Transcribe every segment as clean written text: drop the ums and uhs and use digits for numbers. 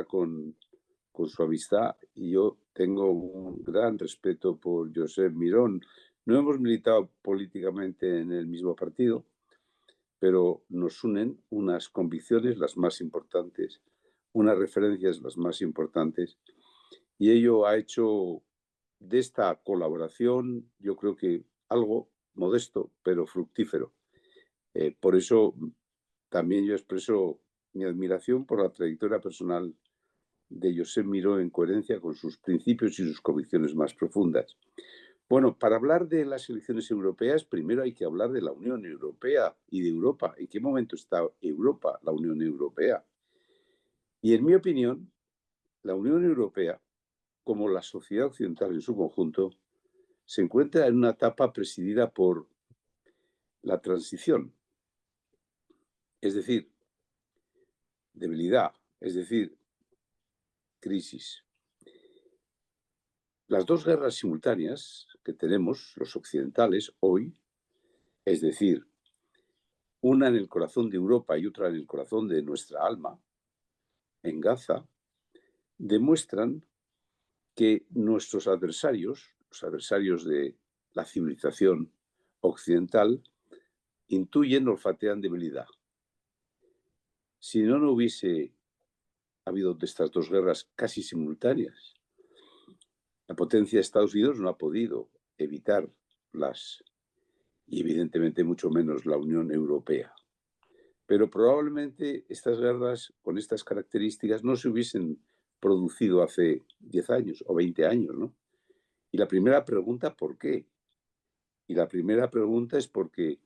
con su amistad y yo tengo un gran respeto por Josep Mirón. No hemos militado políticamente en el mismo partido, pero nos unen unas convicciones las más importantes, unas referencias las más importantes, y ello ha hecho de esta colaboración, yo creo que algo modesto, pero fructífero. Por eso también yo expreso mi admiración por la trayectoria personal de Josep Miró en coherencia con sus principios y sus convicciones más profundas. Bueno, para hablar de las elecciones europeas, primero hay que hablar de la Unión Europea y de Europa. ¿En qué momento está Europa, la Unión Europea? Y en mi opinión, la Unión Europea, como la sociedad occidental en su conjunto, se encuentra en una etapa presidida por la transición, es decir, debilidad, es decir, crisis. Las dos guerras simultáneas que tenemos los occidentales hoy, es decir, una en el corazón de Europa y otra en el corazón de nuestra alma, en Gaza, demuestran que nuestros adversarios, los adversarios de la civilización occidental, intuyen, olfatean debilidad. Si no hubiese habido de estas dos guerras casi simultáneas, la potencia de Estados Unidos no ha podido evitarlas, y evidentemente mucho menos la Unión Europea. Pero probablemente estas guerras con estas características no se hubiesen producido hace 10 años o 20 años, ¿no? Y la primera pregunta, ¿por qué? Y la primera pregunta es porque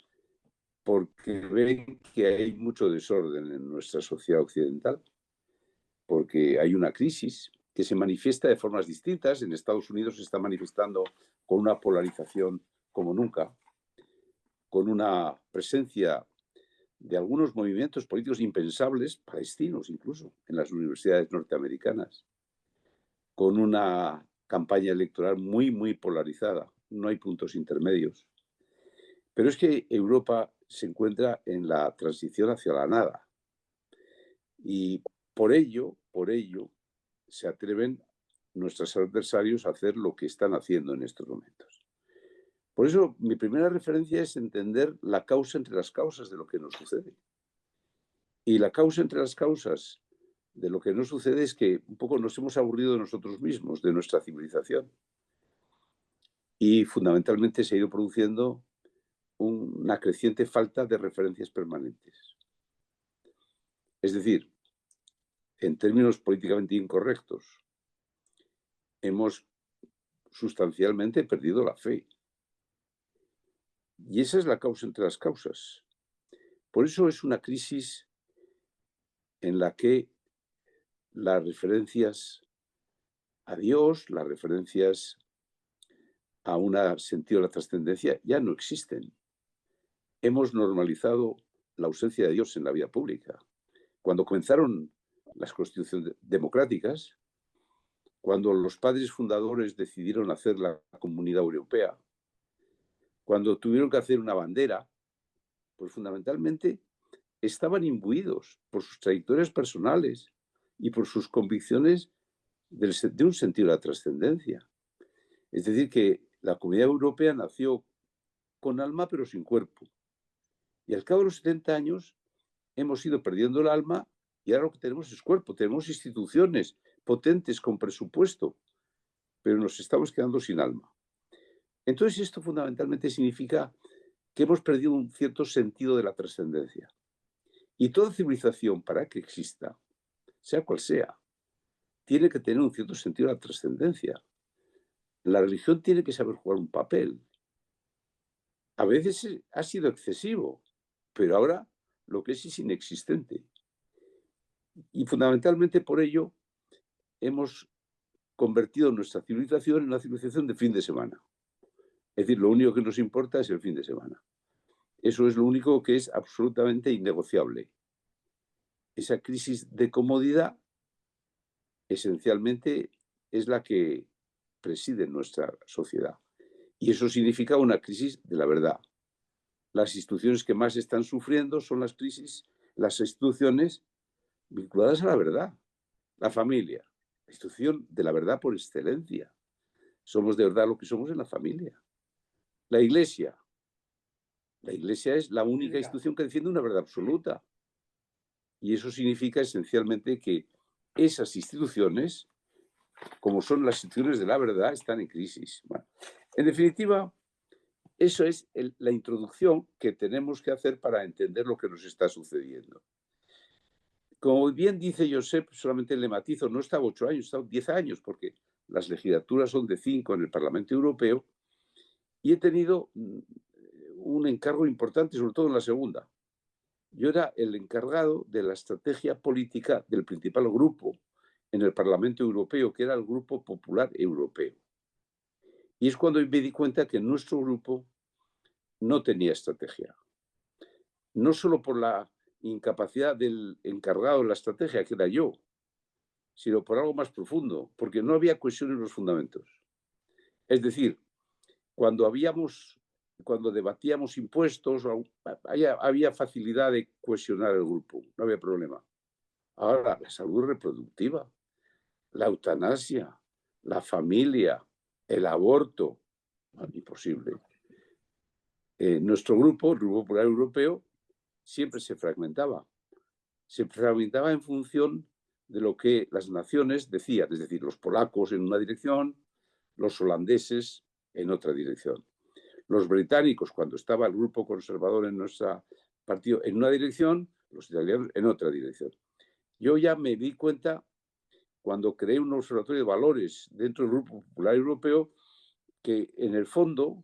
ven que hay mucho desorden en nuestra sociedad occidental, porque hay una crisis que se manifiesta de formas distintas. En Estados Unidos se está manifestando con una polarización como nunca, con una presencia de algunos movimientos políticos impensables, palestinos incluso, en las universidades norteamericanas, con una campaña electoral muy, muy polarizada. No hay puntos intermedios. Pero es que Europa se encuentra en la transición hacia la nada. Y por ello, se atreven nuestros adversarios a hacer lo que están haciendo en estos momentos. Por eso, mi primera referencia es entender la causa entre las causas de lo que nos sucede. Y la causa entre las causas de lo que nos sucede es que un poco nos hemos aburrido de nosotros mismos, de nuestra civilización. Y fundamentalmente se ha ido produciendo una creciente falta de referencias permanentes. Es decir, en términos políticamente incorrectos, hemos sustancialmente perdido la fe. Y esa es la causa entre las causas. Por eso es una crisis en la que las referencias a Dios, las referencias a un sentido de la trascendencia ya no existen. Hemos normalizado la ausencia de Dios en la vida pública. Cuando comenzaron las constituciones democráticas, cuando los padres fundadores decidieron hacer la Comunidad Europea, cuando tuvieron que hacer una bandera, pues fundamentalmente estaban imbuidos por sus trayectorias personales y por sus convicciones de un sentido de la trascendencia. Es decir, que la Comunidad Europea nació con alma pero sin cuerpo. Y al cabo de los 70 años hemos ido perdiendo el alma y ahora lo que tenemos es cuerpo. Tenemos instituciones potentes con presupuesto, pero nos estamos quedando sin alma. Entonces esto fundamentalmente significa que hemos perdido un cierto sentido de la trascendencia. Y toda civilización, para que exista, sea cual sea, tiene que tener un cierto sentido de la trascendencia. La religión tiene que saber jugar un papel. A veces ha sido excesivo, pero ahora lo que es inexistente. Y fundamentalmente por ello hemos convertido nuestra civilización en una civilización de fin de semana. Es decir, lo único que nos importa es el fin de semana. Eso es lo único que es absolutamente innegociable. Esa crisis de comodidad esencialmente es la que preside nuestra sociedad. Y eso significa una crisis de la verdad. Las instituciones que más están sufriendo son las instituciones vinculadas a la verdad. La familia, la institución de la verdad por excelencia. Somos de verdad lo que somos en la familia. La Iglesia. La Iglesia es la única institución que defiende una verdad absoluta. Y eso significa esencialmente que esas instituciones, como son las instituciones de la verdad, están en crisis. Bueno, en definitiva, eso es la introducción que tenemos que hacer para entender lo que nos está sucediendo. Como bien dice Josep, solamente le matizo, no he estado 8 años, he estado 10 años, porque las legislaturas son de 5 en el Parlamento Europeo, y he tenido un encargo importante, sobre todo en la segunda. Yo era el encargado de la estrategia política del principal grupo en el Parlamento Europeo, que era el Grupo Popular Europeo. Y es cuando me di cuenta que nuestro grupo no tenía estrategia. No solo por la incapacidad del encargado de la estrategia, que era yo, sino por algo más profundo, porque no había cohesión en los fundamentos. Es decir, cuando debatíamos impuestos, había facilidad de cohesionar el grupo, no había problema. Ahora, la salud reproductiva, la eutanasia, la familia, el aborto, imposible. Nuestro grupo, el Grupo Popular Europeo, siempre se fragmentaba. Se fragmentaba en función de lo que las naciones decían, es decir, los polacos en una dirección, los holandeses en otra dirección. Los británicos, cuando estaba el grupo conservador en nuestro partido en una dirección, los italianos en otra dirección. Yo ya me di cuenta, cuando creé un observatorio de valores dentro del Grupo Popular Europeo, que en el fondo,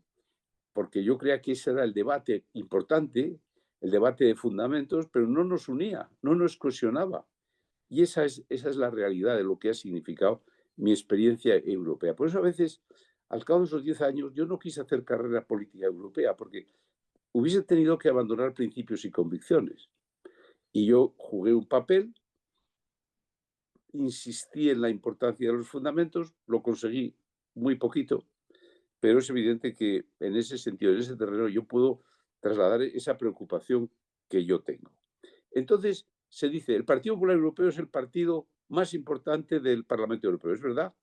porque yo creía que ese era el debate importante, el debate de fundamentos, pero no nos unía, no nos cohesionaba. Y esa es la realidad de lo que ha significado mi experiencia europea. Por eso a veces, al cabo de esos 10 años, yo no quise hacer carrera política europea, porque hubiese tenido que abandonar principios y convicciones. Y yo jugué un papel, insistí en la importancia de los fundamentos, lo conseguí muy poquito, pero es evidente que en ese sentido, en ese terreno, yo puedo trasladar esa preocupación que yo tengo. Entonces, se dice, el Partido Popular Europeo es el partido más importante del Parlamento Europeo. Es verdad.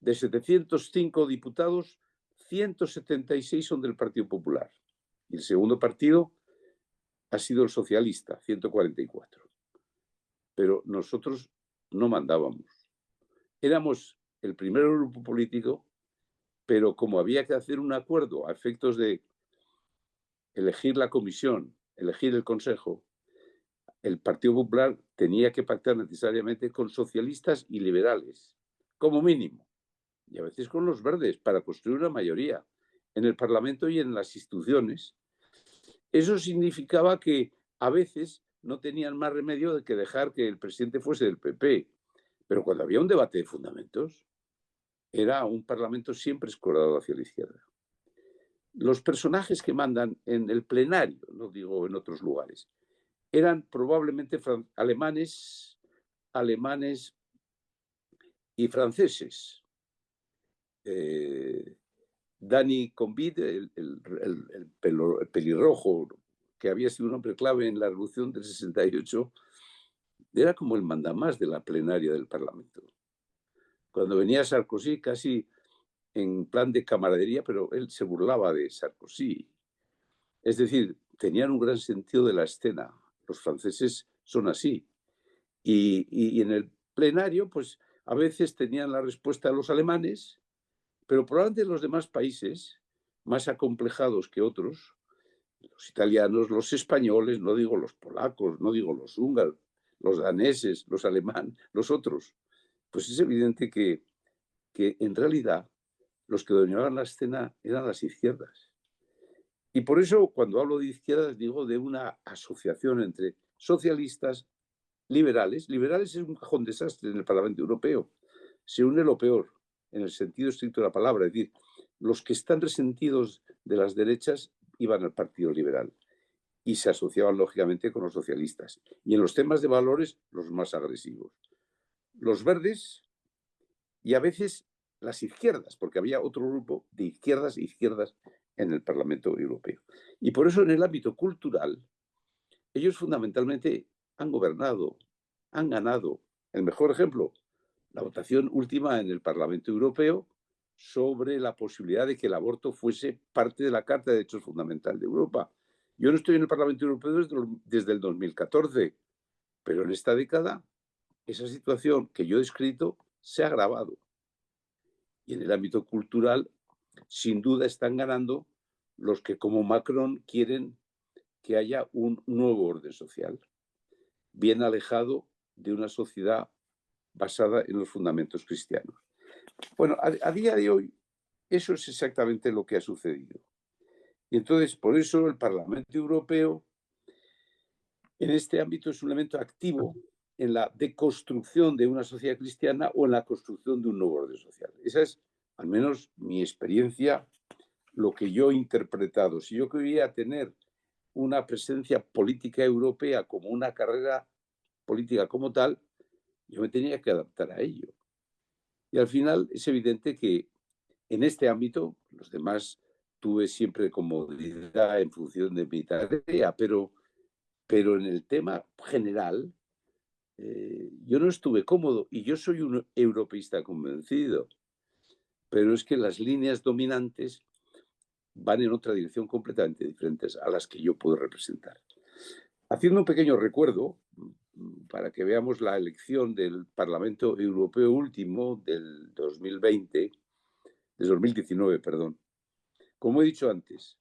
De 705 diputados, 176 son del Partido Popular. Y el segundo partido ha sido el socialista, 144. Pero nosotros no mandábamos. Éramos el primer grupo político, pero como había que hacer un acuerdo a efectos de elegir la comisión, elegir el consejo, el Partido Popular tenía que pactar necesariamente con socialistas y liberales, como mínimo, y a veces con los verdes, para construir una mayoría en el Parlamento y en las instituciones. Eso significaba que a veces no tenían más remedio de que dejar que el presidente fuese del PP, pero cuando había un debate de fundamentos, era un Parlamento siempre escorado hacia la izquierda. Los personajes que mandan en el plenario, no digo en otros lugares, eran probablemente alemanes y franceses. Dani Combit, el pelirrojo, que había sido un hombre clave en la Revolución del 68, era como el mandamás de la plenaria del Parlamento. Cuando venía Sarkozy, casi en plan de camaradería, pero él se burlaba de Sarkozy. Es decir, tenían un gran sentido de la escena. Los franceses son así. Y en el plenario, pues a veces tenían la respuesta de los alemanes, pero probablemente los demás países, más acomplejados que otros, los italianos, los españoles, no digo los polacos, no digo los húngaros, los daneses, los alemanes, los otros, pues es evidente que en realidad los que dominaban la escena eran las izquierdas. Y por eso, cuando hablo de izquierdas, digo de una asociación entre socialistas, liberales. Liberales es un cajón desastre en el Parlamento Europeo. Se une lo peor, en el sentido estricto de la palabra. Es decir, los que están resentidos de las derechas iban al Partido Liberal y se asociaban, lógicamente, con los socialistas. Y en los temas de valores, los más agresivos. Los verdes y a veces las izquierdas, porque había otro grupo de izquierdas e izquierdas en el Parlamento Europeo. Y por eso en el ámbito cultural, ellos fundamentalmente han gobernado, han ganado El mejor ejemplo, la votación última en el Parlamento Europeo sobre la posibilidad de que el aborto fuese parte de la Carta de Derechos Fundamentales de Europa. Yo no estoy en el Parlamento Europeo desde el 2014, pero en esta década esa situación que yo he descrito se ha agravado. Y en el ámbito cultural, sin duda, están ganando los que, como Macron, quieren que haya un nuevo orden social, bien alejado de una sociedad basada en los fundamentos cristianos. Bueno, a día de hoy, eso es exactamente lo que ha sucedido. Y entonces, por eso el Parlamento Europeo, en este ámbito, es un elemento activo en la deconstrucción de una sociedad cristiana o en la construcción de un nuevo orden social. Esa es, al menos, mi experiencia, lo que yo he interpretado. Si yo quería tener una presencia política europea como una carrera política como tal, yo me tenía que adaptar a ello. Y al final es evidente que en este ámbito, los demás tuve siempre comodidad en función de mi tarea, pero en el tema general yo no estuve cómodo y yo soy un europeísta convencido, pero es que las líneas dominantes van en otra dirección completamente diferentes a las que yo puedo representar. Haciendo un pequeño recuerdo, para que veamos la elección del Parlamento Europeo último del 2020, de 2019, perdón. Como he dicho antes,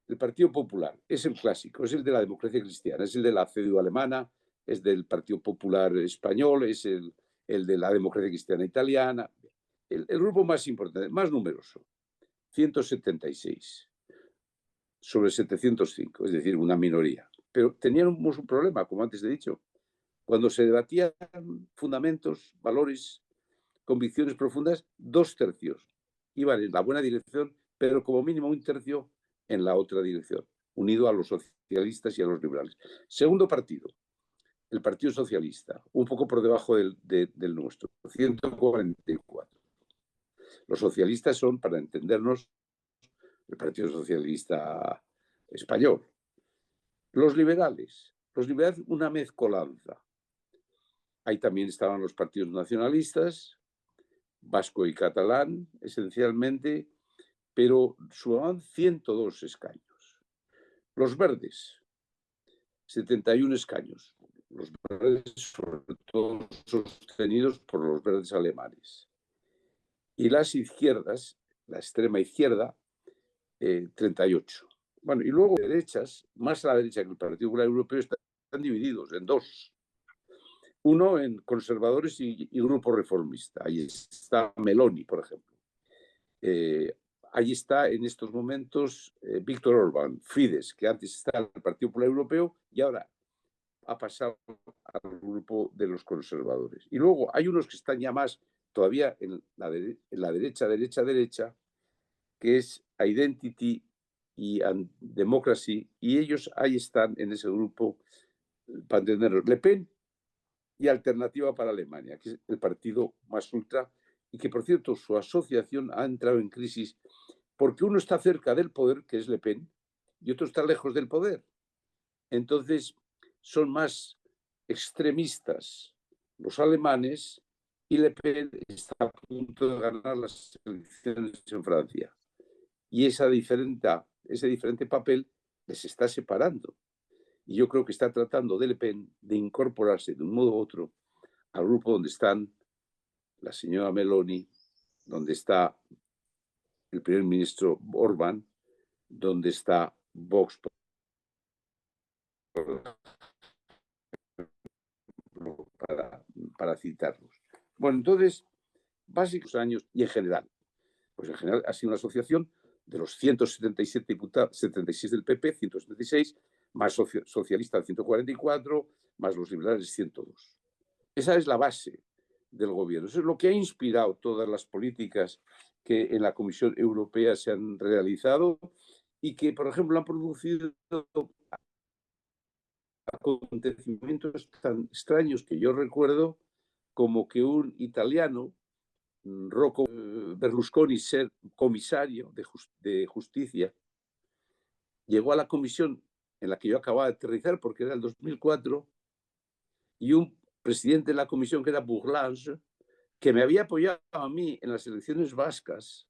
el Partido Popular es el clásico, es el de la democracia cristiana, es el de la CDU alemana, es del Partido Popular español, es el de la democracia cristiana italiana. El grupo más importante, más numeroso, 176 sobre 705, es decir, una minoría. Pero teníamos un problema, como antes he dicho. Cuando se debatían fundamentos, valores, convicciones profundas, 2/3 iban en la buena dirección, pero como mínimo 1/3 en la otra dirección, unido a los socialistas y a los liberales. Segundo partido, el Partido Socialista, un poco por debajo del nuestro, 144. Los socialistas son, para entendernos, el Partido Socialista español. Los liberales, una mezcolanza. Ahí también estaban los partidos nacionalistas, vasco y catalán, esencialmente, pero sumaban 102 escaños. Los verdes, 71 escaños. Los verdes, sobre todo, sostenidos por los verdes alemanes. Y las izquierdas, la extrema izquierda, 38. Bueno, y luego derechas, más a la derecha que el Partido Popular Europeo, están divididos en dos. Uno en conservadores y grupo reformista. Ahí está Meloni, por ejemplo. Ahí está en estos momentos Víctor Orbán, Fidesz, que antes estaba en el Partido Popular Europeo y ahora ha pasado al grupo de los conservadores. Y luego hay unos que están ya más todavía en la derecha, que es Identity y Democracy, y ellos ahí están en ese grupo, para entenderlos, Le Pen y Alternativa para Alemania, que es el partido más ultra, y que, por cierto, su asociación ha entrado en crisis porque uno está cerca del poder, que es Le Pen, y otro está lejos del poder. Entonces, son más extremistas los alemanes y Le Pen está a punto de ganar las elecciones en Francia. Y ese diferente papel les está separando. Y yo creo que está tratando de Le Pen de incorporarse de un modo u otro al grupo donde están la señora Meloni, donde está el primer ministro Orbán, donde está Vox, para citarlos. Bueno, entonces, básicos años y en general, pues en general ha sido una asociación de los 177 diputados, 76 del PP, 176, más socialistas 144, más los liberales 102. Esa es la base del gobierno. Eso es lo que ha inspirado todas las políticas que en la Comisión Europea se han realizado y que, por ejemplo, han producido acontecimientos tan extraños que yo recuerdo como que un italiano, Rocco Berlusconi, ser comisario de justicia, llegó a la comisión en la que yo acababa de aterrizar porque era el 2004 y un presidente de la comisión, que era Bourlanges, que me había apoyado a mí en las elecciones vascas.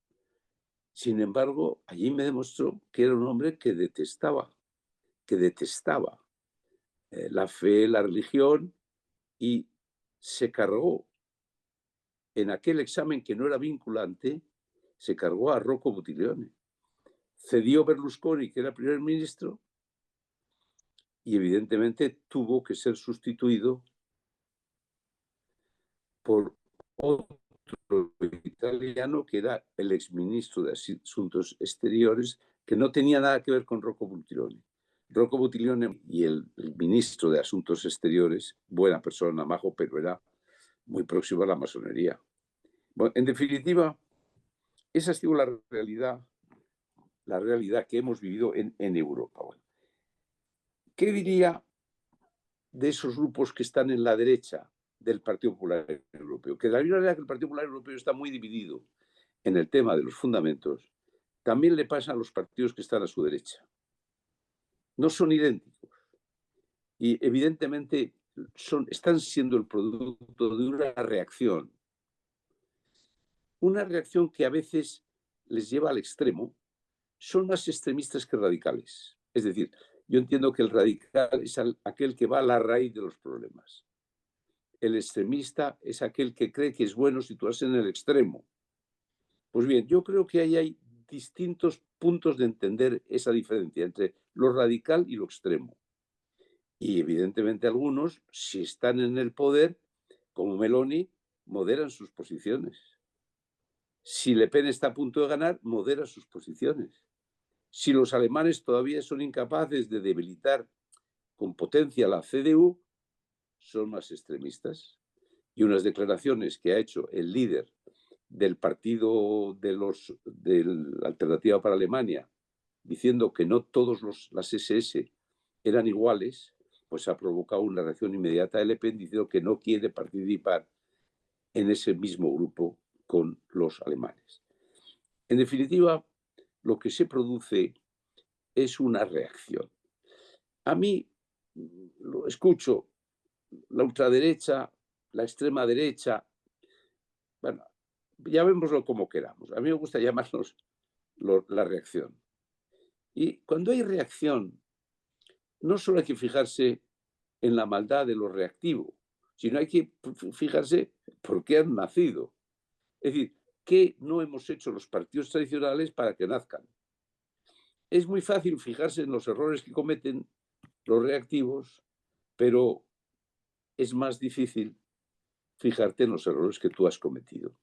Sin embargo, allí me demostró que era un hombre que detestaba la fe, la religión, y se cargó en aquel examen que no era vinculante, se cargó a Rocco Buttiglione. Cedió Berlusconi, que era primer ministro, y evidentemente tuvo que ser sustituido por otro italiano que era el exministro de Asuntos Exteriores, que no tenía nada que ver con Rocco Buttiglione. Rocco Buttiglione y el ministro de Asuntos Exteriores, buena persona, majo, pero era muy próximo a la masonería. Bueno, en definitiva, esa ha sido la realidad que hemos vivido en Europa. Bueno, ¿qué diría de esos grupos que están en la derecha del Partido Popular Europeo? Que de la misma manera que el Partido Popular Europeo está muy dividido en el tema de los fundamentos, también le pasa a los partidos que están a su derecha. No son idénticos. Y evidentemente están siendo el producto de una reacción que a veces les lleva al extremo. Son más extremistas que radicales. Es decir, yo entiendo que el radical es aquel que va a la raíz de los problemas. El extremista es aquel que cree que es bueno situarse en el extremo. Pues bien, yo creo que ahí hay distintos puntos de entender esa diferencia entre lo radical y lo extremo. Y evidentemente algunos, si están en el poder, como Meloni, moderan sus posiciones. Si Le Pen está a punto de ganar, modera sus posiciones. Si los alemanes todavía son incapaces de debilitar con potencia la CDU, son más extremistas. Y unas declaraciones que ha hecho el líder del partido de la Alternativa para Alemania, diciendo que no todos las SS eran iguales, pues ha provocado una reacción inmediata de Le Pen diciendo que no quiere participar en ese mismo grupo con los alemanes. En definitiva, lo que se produce es una reacción. A mí lo escucho, la ultraderecha, la extrema derecha, bueno, llamémoslo como queramos. A mí me gusta llamarlos la reacción. Y cuando hay reacción, no solo hay que fijarse en la maldad de lo reactivo, sino hay que fijarse por qué han nacido. Es decir, ¿qué no hemos hecho los partidos tradicionales para que nazcan? Es muy fácil fijarse en los errores que cometen los reactivos, pero es más difícil fijarte en los errores que tú has cometido.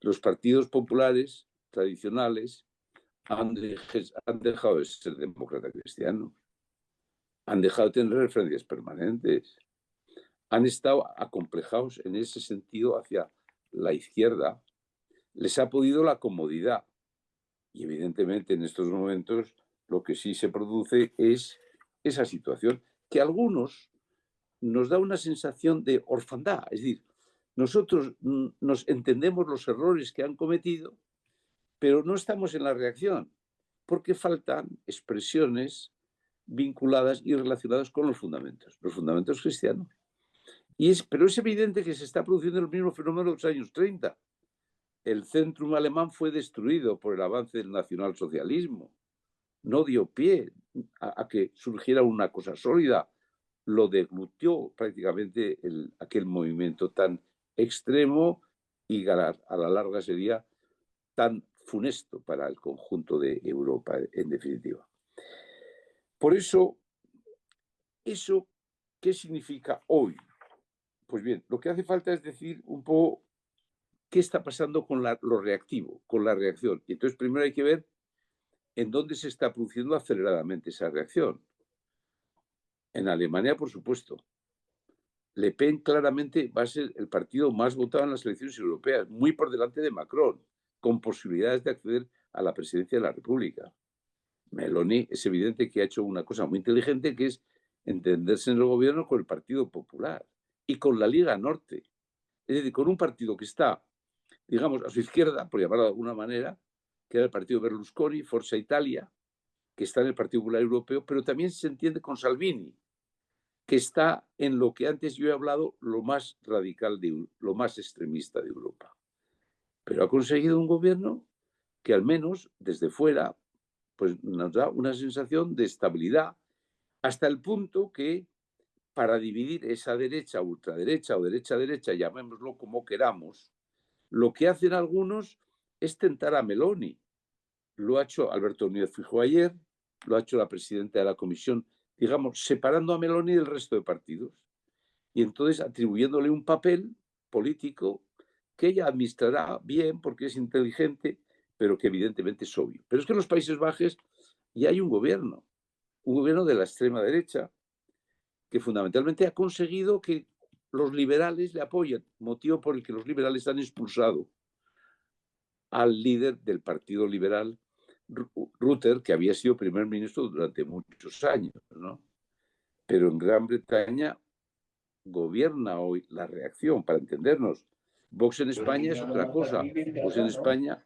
Los partidos populares tradicionales han dejado de ser demócratas cristianos, han dejado de tener referencias permanentes, han estado acomplejados en ese sentido hacia la izquierda, les ha podido la comodidad. Y evidentemente en estos momentos lo que sí se produce es esa situación que a algunos nos da una sensación de orfandad. Es decir, nosotros nos entendemos los errores que han cometido, pero no estamos en la reacción, porque faltan expresiones vinculadas y relacionadas con los fundamentos cristianos. Pero es evidente que se está produciendo el mismo fenómeno de los años 30. El Centrum alemán fue destruido por el avance del nacionalsocialismo. No dio pie a que surgiera una cosa sólida. Lo deglutió prácticamente aquel movimiento tan extremo y a la larga sería tan funesto para el conjunto de Europa, en definitiva. Por eso, ¿qué significa hoy? Pues bien, lo que hace falta es decir un poco qué está pasando con lo reactivo, con la reacción. Y entonces primero hay que ver en dónde se está produciendo aceleradamente esa reacción. En Alemania, por supuesto. Le Pen claramente va a ser el partido más votado en las elecciones europeas, muy por delante de Macron, con posibilidades de acceder a la presidencia de la República. Meloni es evidente que ha hecho una cosa muy inteligente, que es entenderse en el gobierno con el Partido Popular y con la Liga Norte. Es decir, con un partido que está, digamos, a su izquierda, por llamarlo de alguna manera, que era el partido Berlusconi, Forza Italia, que está en el Partido Popular Europeo, pero también se entiende con Salvini, que está en lo que antes yo he hablado, lo más radical, lo más extremista de Europa. Pero ha conseguido un gobierno que al menos desde fuera pues nos da una sensación de estabilidad hasta el punto que para dividir esa derecha, ultraderecha o derecha, llamémoslo como queramos, lo que hacen algunos es tentar a Meloni. Lo ha hecho Alberto Núñez Feijóo ayer, lo ha hecho la presidenta de la Comisión, digamos, separando a Meloni del resto de partidos y entonces atribuyéndole un papel político que ella administrará bien porque es inteligente, pero que evidentemente es obvio. Pero es que en los Países Bajos ya hay un gobierno de la extrema derecha, que fundamentalmente ha conseguido que los liberales le apoyen, motivo por el que los liberales han expulsado al líder del Partido Liberal, Rutter, que había sido primer ministro durante muchos años, ¿no? Pero en Gran Bretaña gobierna hoy la reacción, para entendernos. Vox en España es otra cosa. Vox en España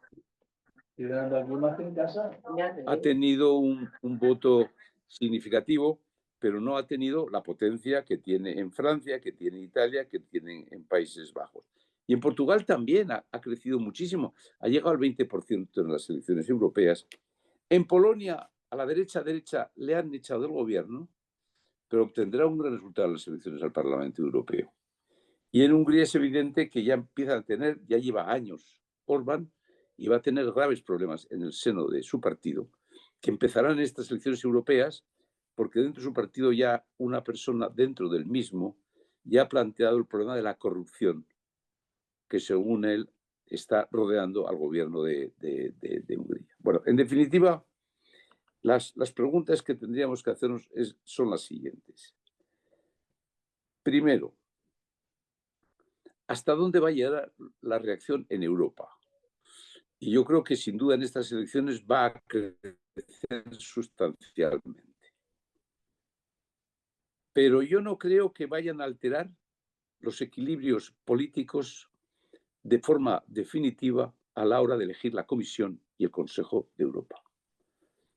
ha tenido un voto significativo, pero no ha tenido la potencia que tiene en Francia, que tiene en Italia, que tiene en Países Bajos. Y en Portugal también ha crecido muchísimo. Ha llegado al 20% en las elecciones europeas. En Polonia, a la derecha le han echado del gobierno, pero obtendrá un gran resultado en las elecciones al Parlamento Europeo. Y en Hungría es evidente que ya empieza a tener, ya lleva años Orbán, y va a tener graves problemas en el seno de su partido, que empezarán en estas elecciones europeas, porque dentro de su partido ya una persona dentro del mismo ya ha planteado el problema de la corrupción, que según él está rodeando al gobierno de Hungría. Bueno, en definitiva, las preguntas que tendríamos que hacernos son las siguientes. Primero, ¿hasta dónde va a llegar la reacción en Europa? Y yo creo que sin duda en estas elecciones va a crecer sustancialmente. Pero yo no creo que vayan a alterar los equilibrios políticos de forma definitiva a la hora de elegir la Comisión y el Consejo de Europa.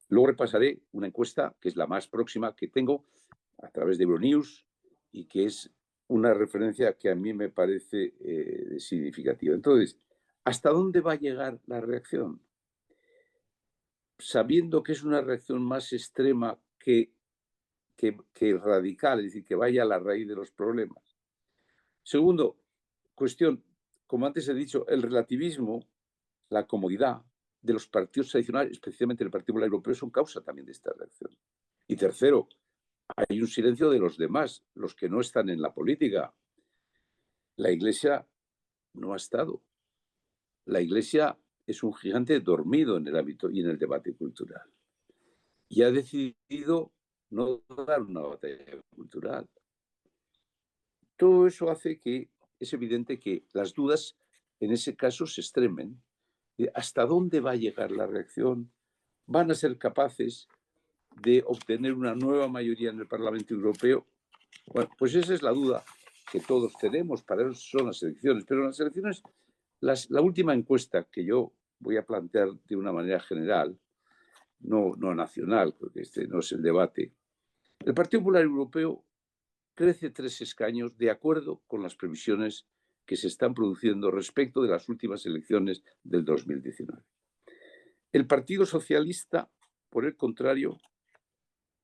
Luego repasaré una encuesta que es la más próxima que tengo a través de Euronews y que es una referencia que a mí me parece significativa. Entonces, ¿hasta dónde va a llegar la reacción? Sabiendo que es una reacción más extrema que radical, es decir, que vaya a la raíz de los problemas. Segundo, cuestión, como antes he dicho, el relativismo, la comodidad de los partidos tradicionales, especialmente el Partido Popular Europeo, son causa también de esta reacción. Y tercero, hay un silencio de los demás, los que no están en la política. La Iglesia no ha estado. La Iglesia es un gigante dormido en el ámbito y en el debate cultural. Y ha decidido no dar una batalla cultural. Todo eso hace que es evidente que las dudas en ese caso se extremen. ¿Hasta dónde va a llegar la reacción? ¿Van a ser capaces de obtener una nueva mayoría en el Parlamento Europeo? Bueno, pues esa es la duda que todos tenemos, para eso son las elecciones. Pero las elecciones, la última encuesta que yo voy a plantear de una manera general, no nacional, porque este no es el debate, el Partido Popular Europeo crece 3 escaños de acuerdo con las previsiones que se están produciendo respecto de las últimas elecciones del 2019. El Partido Socialista, por el contrario,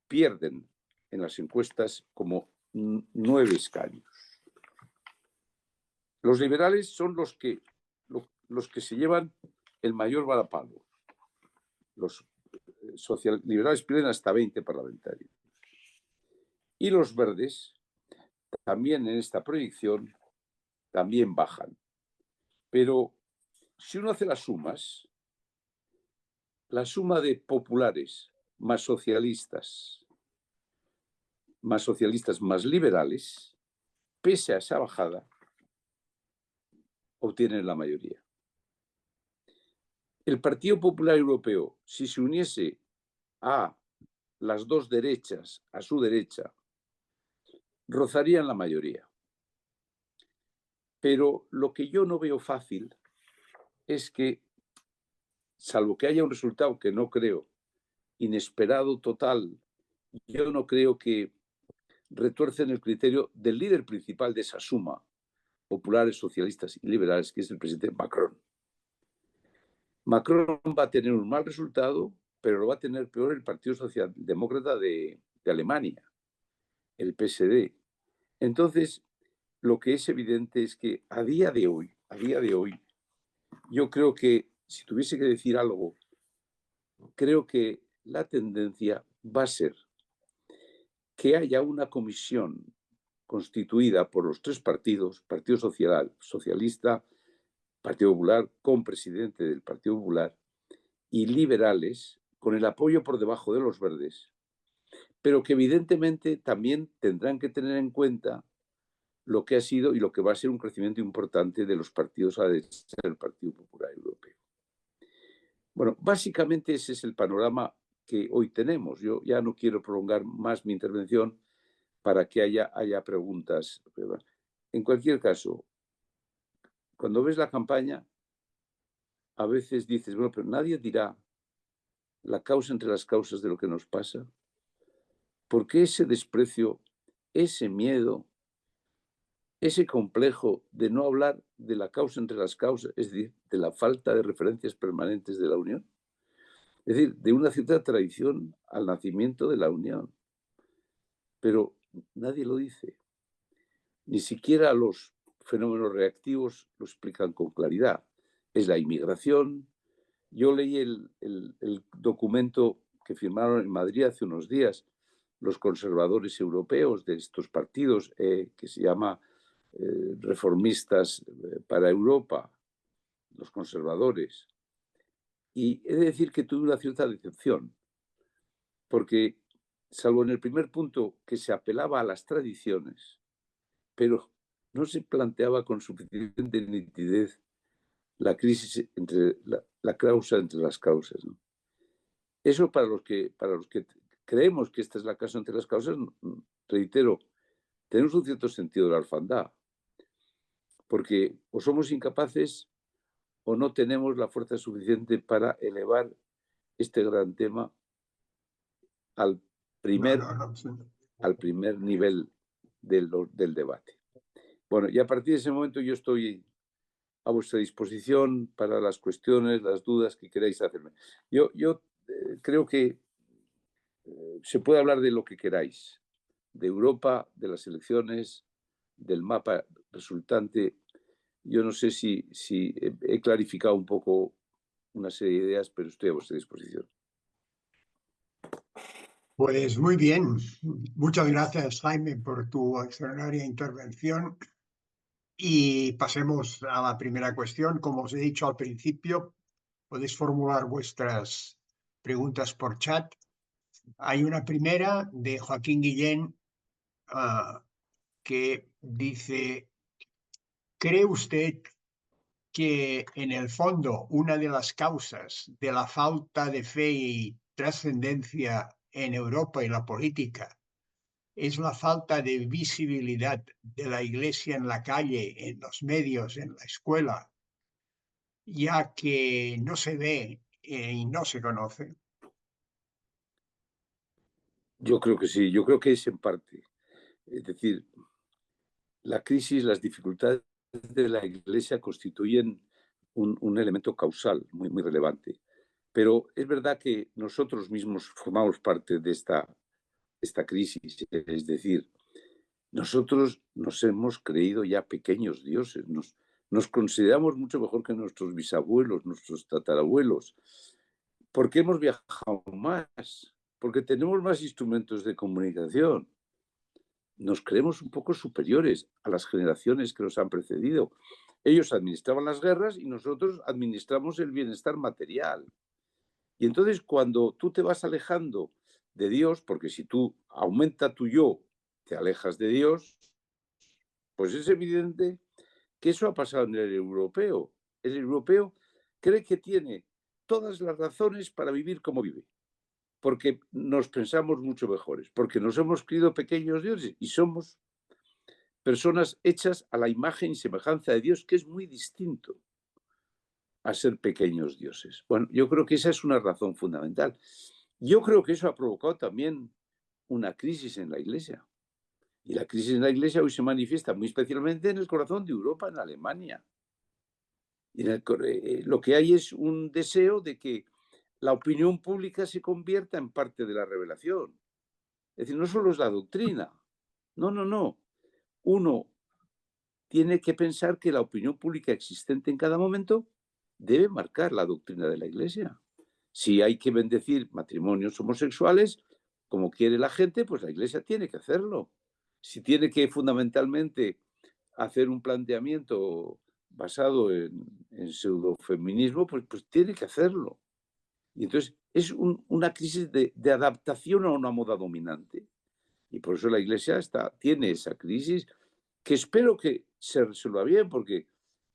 pierden en las encuestas como 9 escaños. Los liberales son los que se llevan el mayor varapalo. Los liberales pierden hasta 20 parlamentarios. Y los verdes, también en esta proyección, también bajan. Pero si uno hace las sumas, la suma de populares más socialistas más liberales, pese a esa bajada, obtienen la mayoría. El Partido Popular Europeo, si se uniese a las dos derechas, a su derecha, rozarían la mayoría. Pero lo que yo no veo fácil es que, salvo que haya un resultado que no creo, inesperado total, yo no creo que retuercen el criterio del líder principal de esa suma, populares, socialistas y liberales, que es el presidente Macron. Macron va a tener un mal resultado, pero lo va a tener peor el Partido Socialdemócrata de Alemania, el PSD. Entonces, lo que es evidente es que a día de hoy, yo creo que si tuviese que decir algo, creo que la tendencia va a ser que haya una comisión constituida por los tres partidos, Partido Socialista, Partido Popular, con presidente del Partido Popular, y liberales, con el apoyo por debajo de los verdes, pero que evidentemente también tendrán que tener en cuenta lo que ha sido y lo que va a ser un crecimiento importante de los partidos a la derecha del Partido Popular Europeo. Bueno, básicamente ese es el panorama que hoy tenemos. Yo ya no quiero prolongar más mi intervención para que haya preguntas. En cualquier caso, cuando ves la campaña, a veces dices, bueno, pero nadie dirá la causa entre las causas de lo que nos pasa. ¿Por qué ese desprecio, ese miedo, ese complejo de no hablar de la causa entre las causas, es decir, de la falta de referencias permanentes de la Unión? Es decir, de una cierta tradición al nacimiento de la Unión. Pero nadie lo dice. Ni siquiera los fenómenos reactivos lo explican con claridad. Es la inmigración. Yo leí el documento que firmaron en Madrid hace unos días los conservadores europeos de estos partidos, que se llama Reformistas para Europa, los conservadores. Y he de decir que tuve una cierta decepción, porque salvo en el primer punto que se apelaba a las tradiciones, pero no se planteaba con suficiente nitidez la crisis entre la causa entre las causas, ¿no? Eso para los que creemos que esta es la causa entre las causas, reitero, tenemos un cierto sentido de la orfandad, porque o somos incapaces o no tenemos la fuerza suficiente para elevar este gran tema al primer nivel del debate. Bueno, y a partir de ese momento yo estoy a vuestra disposición para las cuestiones, las dudas que queráis hacerme. Yo creo que se puede hablar de lo que queráis, de Europa, de las elecciones, del mapa resultante. Yo no sé si he clarificado un poco una serie de ideas, pero estoy a vuestra disposición. Pues muy bien. Muchas gracias, Jaime, por tu extraordinaria intervención. Y pasemos a la primera cuestión. Como os he dicho al principio, podéis formular vuestras preguntas por chat. Hay una primera de Joaquín Guillén que dice: ¿cree usted que en el fondo una de las causas de la falta de fe y trascendencia en Europa y la política es la falta de visibilidad de la Iglesia en la calle, en los medios, en la escuela, ya que no se ve y no se conoce? Yo creo que sí, yo creo que es en parte. Es decir, la crisis, las dificultades de la Iglesia constituyen un elemento causal muy, muy relevante. Pero es verdad que nosotros mismos formamos parte de esta crisis. Es decir, nosotros nos hemos creído ya pequeños dioses. Nos consideramos mucho mejor que nuestros bisabuelos, nuestros tatarabuelos. Porque hemos viajado más, porque tenemos más instrumentos de comunicación. Nos creemos un poco superiores a las generaciones que nos han precedido. Ellos administraban las guerras y nosotros administramos el bienestar material. Y entonces cuando tú te vas alejando de Dios, porque si tú aumenta tu yo, te alejas de Dios, pues es evidente que eso ha pasado en el europeo. El europeo cree que tiene todas las razones para vivir como vive, porque nos pensamos mucho mejores, porque nos hemos creído pequeños dioses y somos personas hechas a la imagen y semejanza de Dios, que es muy distinto a ser pequeños dioses. Bueno, yo creo que esa es una razón fundamental. Yo creo que eso ha provocado también una crisis en la Iglesia, Y la crisis en la Iglesia hoy se manifiesta muy especialmente en el corazón de Europa, en Alemania. Y lo que hay es un deseo de que la opinión pública se convierta en parte de la revelación. Es decir, no solo es la doctrina. No, no, no. Uno tiene que pensar que la opinión pública existente en cada momento debe marcar la doctrina de la Iglesia. Si hay que bendecir matrimonios homosexuales, como quiere la gente, pues la Iglesia tiene que hacerlo. Si tiene que fundamentalmente hacer un planteamiento basado en pseudofeminismo, pues tiene que hacerlo. Y entonces es una crisis de adaptación a una moda dominante. Y por eso la Iglesia tiene esa crisis que espero que se resuelva bien, porque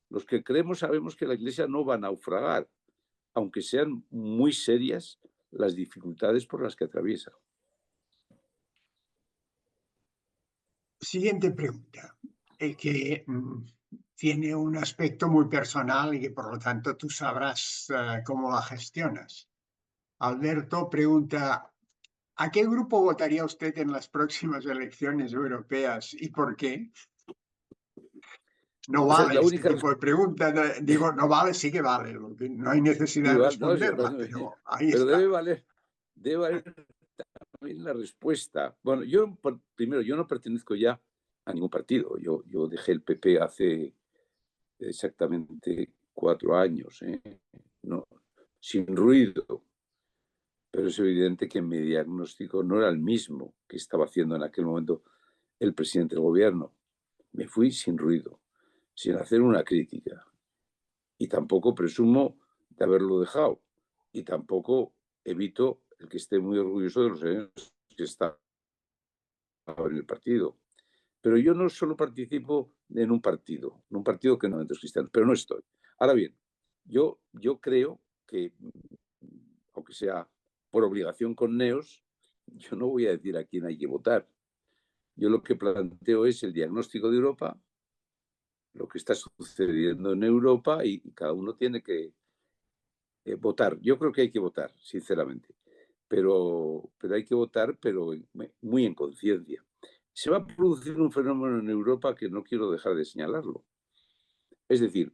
los que creemos sabemos que la Iglesia no va a naufragar, aunque sean muy serias las dificultades por las que atraviesa. Siguiente pregunta, que tiene un aspecto muy personal y que por lo tanto tú sabrás cómo la gestionas. Alberto pregunta, ¿a qué grupo votaría usted en las próximas elecciones europeas y por qué? No Esa es vale la este única tipo de pregunta. Digo, no vale, sí que vale. No hay necesidad de igual, no, responderla, pero ahí pero está. debe valer también la respuesta. Bueno, primero, yo no pertenezco ya a ningún partido. Yo dejé el PP hace exactamente 4 años, no, sin ruido. Pero es evidente que mi diagnóstico no era el mismo que estaba haciendo en aquel momento el presidente del gobierno. Me fui sin ruido, sin hacer una crítica. Y tampoco presumo de haberlo dejado. Y tampoco evito el que esté muy orgulloso de los años que estaba en el partido. Pero yo no solo participo en un partido que no es cristiano, pero no estoy. Ahora bien, yo creo que, aunque sea por obligación con Neos, yo no voy a decir a quién hay que votar. Yo lo que planteo es el diagnóstico de Europa, lo que está sucediendo en Europa y cada uno tiene que votar. Yo creo que hay que votar, sinceramente, pero hay que votar, pero muy en conciencia. Se va a producir un fenómeno en Europa que no quiero dejar de señalarlo. Es decir,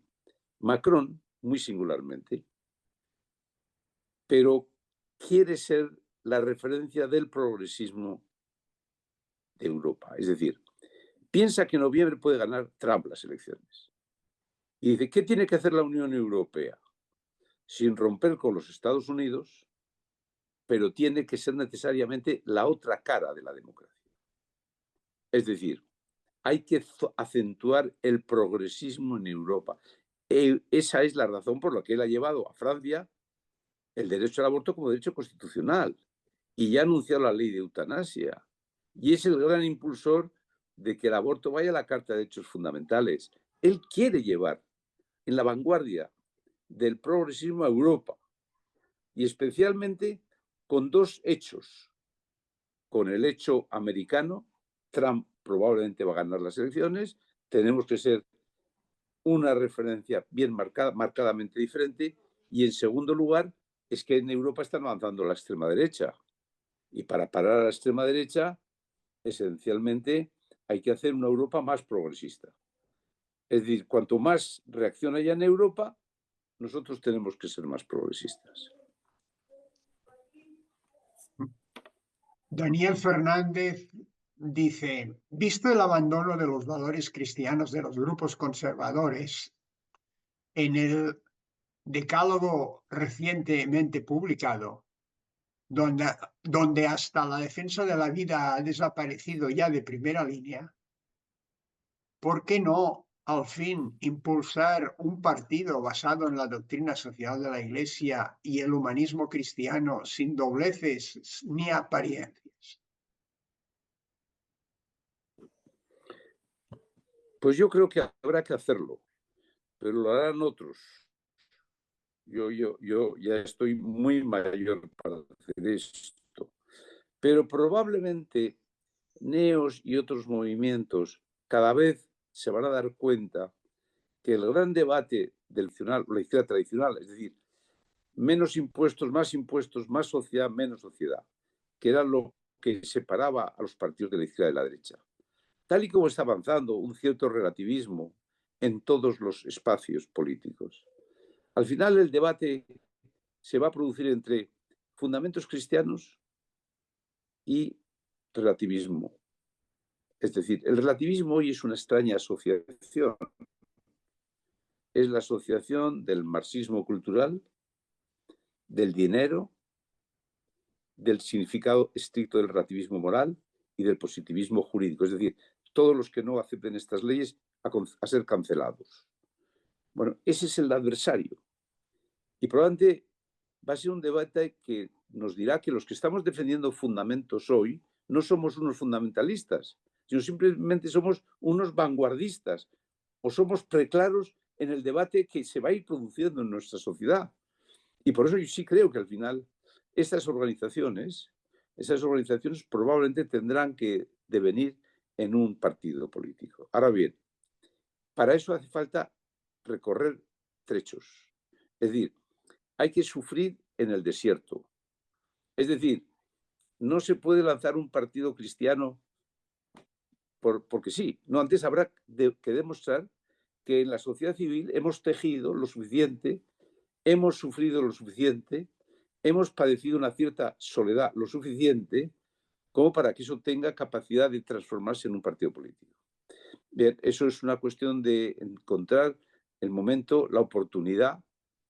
Macron, muy singularmente, pero quiere ser la referencia del progresismo de Europa. Es decir, piensa que en noviembre puede ganar Trump las elecciones. Y dice, ¿qué tiene que hacer la Unión Europea? Sin romper con los Estados Unidos, pero tiene que ser necesariamente la otra cara de la democracia. Es decir, hay que acentuar el progresismo en Europa. Esa es la razón por la que él ha llevado a Francia el derecho al aborto como derecho constitucional y ya ha anunciado la ley de eutanasia. Y es el gran impulsor de que el aborto vaya a la Carta de Derechos Fundamentales. Él quiere llevar en la vanguardia del progresismo a Europa y especialmente con dos hechos. Con el hecho americano, Trump probablemente va a ganar las elecciones, tenemos que ser una referencia bien marcadamente diferente, y en segundo lugar es que en Europa están avanzando la extrema derecha y para parar a la extrema derecha esencialmente hay que hacer una Europa más progresista. Es decir, cuanto más reacción haya en Europa, nosotros tenemos que ser más progresistas. Daniel Fernández dice, visto el abandono de los valores cristianos de los grupos conservadores, en el decálogo recientemente publicado, donde hasta la defensa de la vida ha desaparecido ya de primera línea, ¿por qué no, al fin, impulsar un partido basado en la doctrina social de la Iglesia y el humanismo cristiano sin dobleces ni apariencias? Pues yo creo que habrá que hacerlo, pero lo harán otros. Yo ya estoy muy mayor para hacer esto, pero probablemente Neos y otros movimientos cada vez se van a dar cuenta que el gran debate del la izquierda tradicional, es decir, menos impuestos, más sociedad, menos sociedad, que era lo que separaba a los partidos de la izquierda y de la derecha. tal y como está avanzando un cierto relativismo en todos los espacios políticos. Al final el debate se va a producir entre fundamentos cristianos y relativismo. Es decir, el relativismo hoy es una extraña asociación. Es la asociación del marxismo cultural, del dinero, del significado estricto del relativismo moral y del positivismo jurídico. Es decir, todos los que no acepten estas leyes a ser cancelados. Bueno, ese es el adversario. Y probablemente va a ser un debate que nos dirá que los que estamos defendiendo fundamentos hoy no somos unos fundamentalistas, sino simplemente somos unos vanguardistas o somos preclaros en el debate que se va a ir produciendo en nuestra sociedad. Y por eso yo sí creo que al final esas organizaciones probablemente tendrán que devenir en un partido político. Ahora bien, para eso hace falta recorrer trechos. Es decir, hay que sufrir en el desierto. Es decir, no se puede lanzar un partido cristiano porque sí. No, antes habrá que demostrar que en la sociedad civil hemos tejido lo suficiente, hemos sufrido lo suficiente, hemos padecido una cierta soledad lo suficiente como para que eso tenga capacidad de transformarse en un partido político. Bien, eso es una cuestión de encontrar el momento, la oportunidad,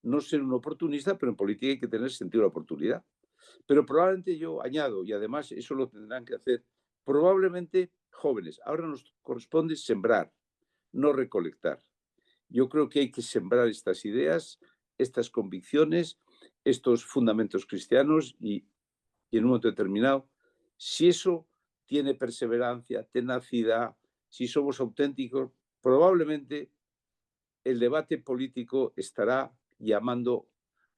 no ser un oportunista, pero en política hay que tener sentido de la oportunidad. Pero probablemente yo añado, y además eso lo tendrán que hacer probablemente jóvenes. Ahora nos corresponde sembrar, no recolectar. Yo creo que hay que sembrar estas ideas, estas convicciones, estos fundamentos cristianos y en un momento determinado, si eso tiene perseverancia, tenacidad, si somos auténticos, probablemente el debate político estará llamando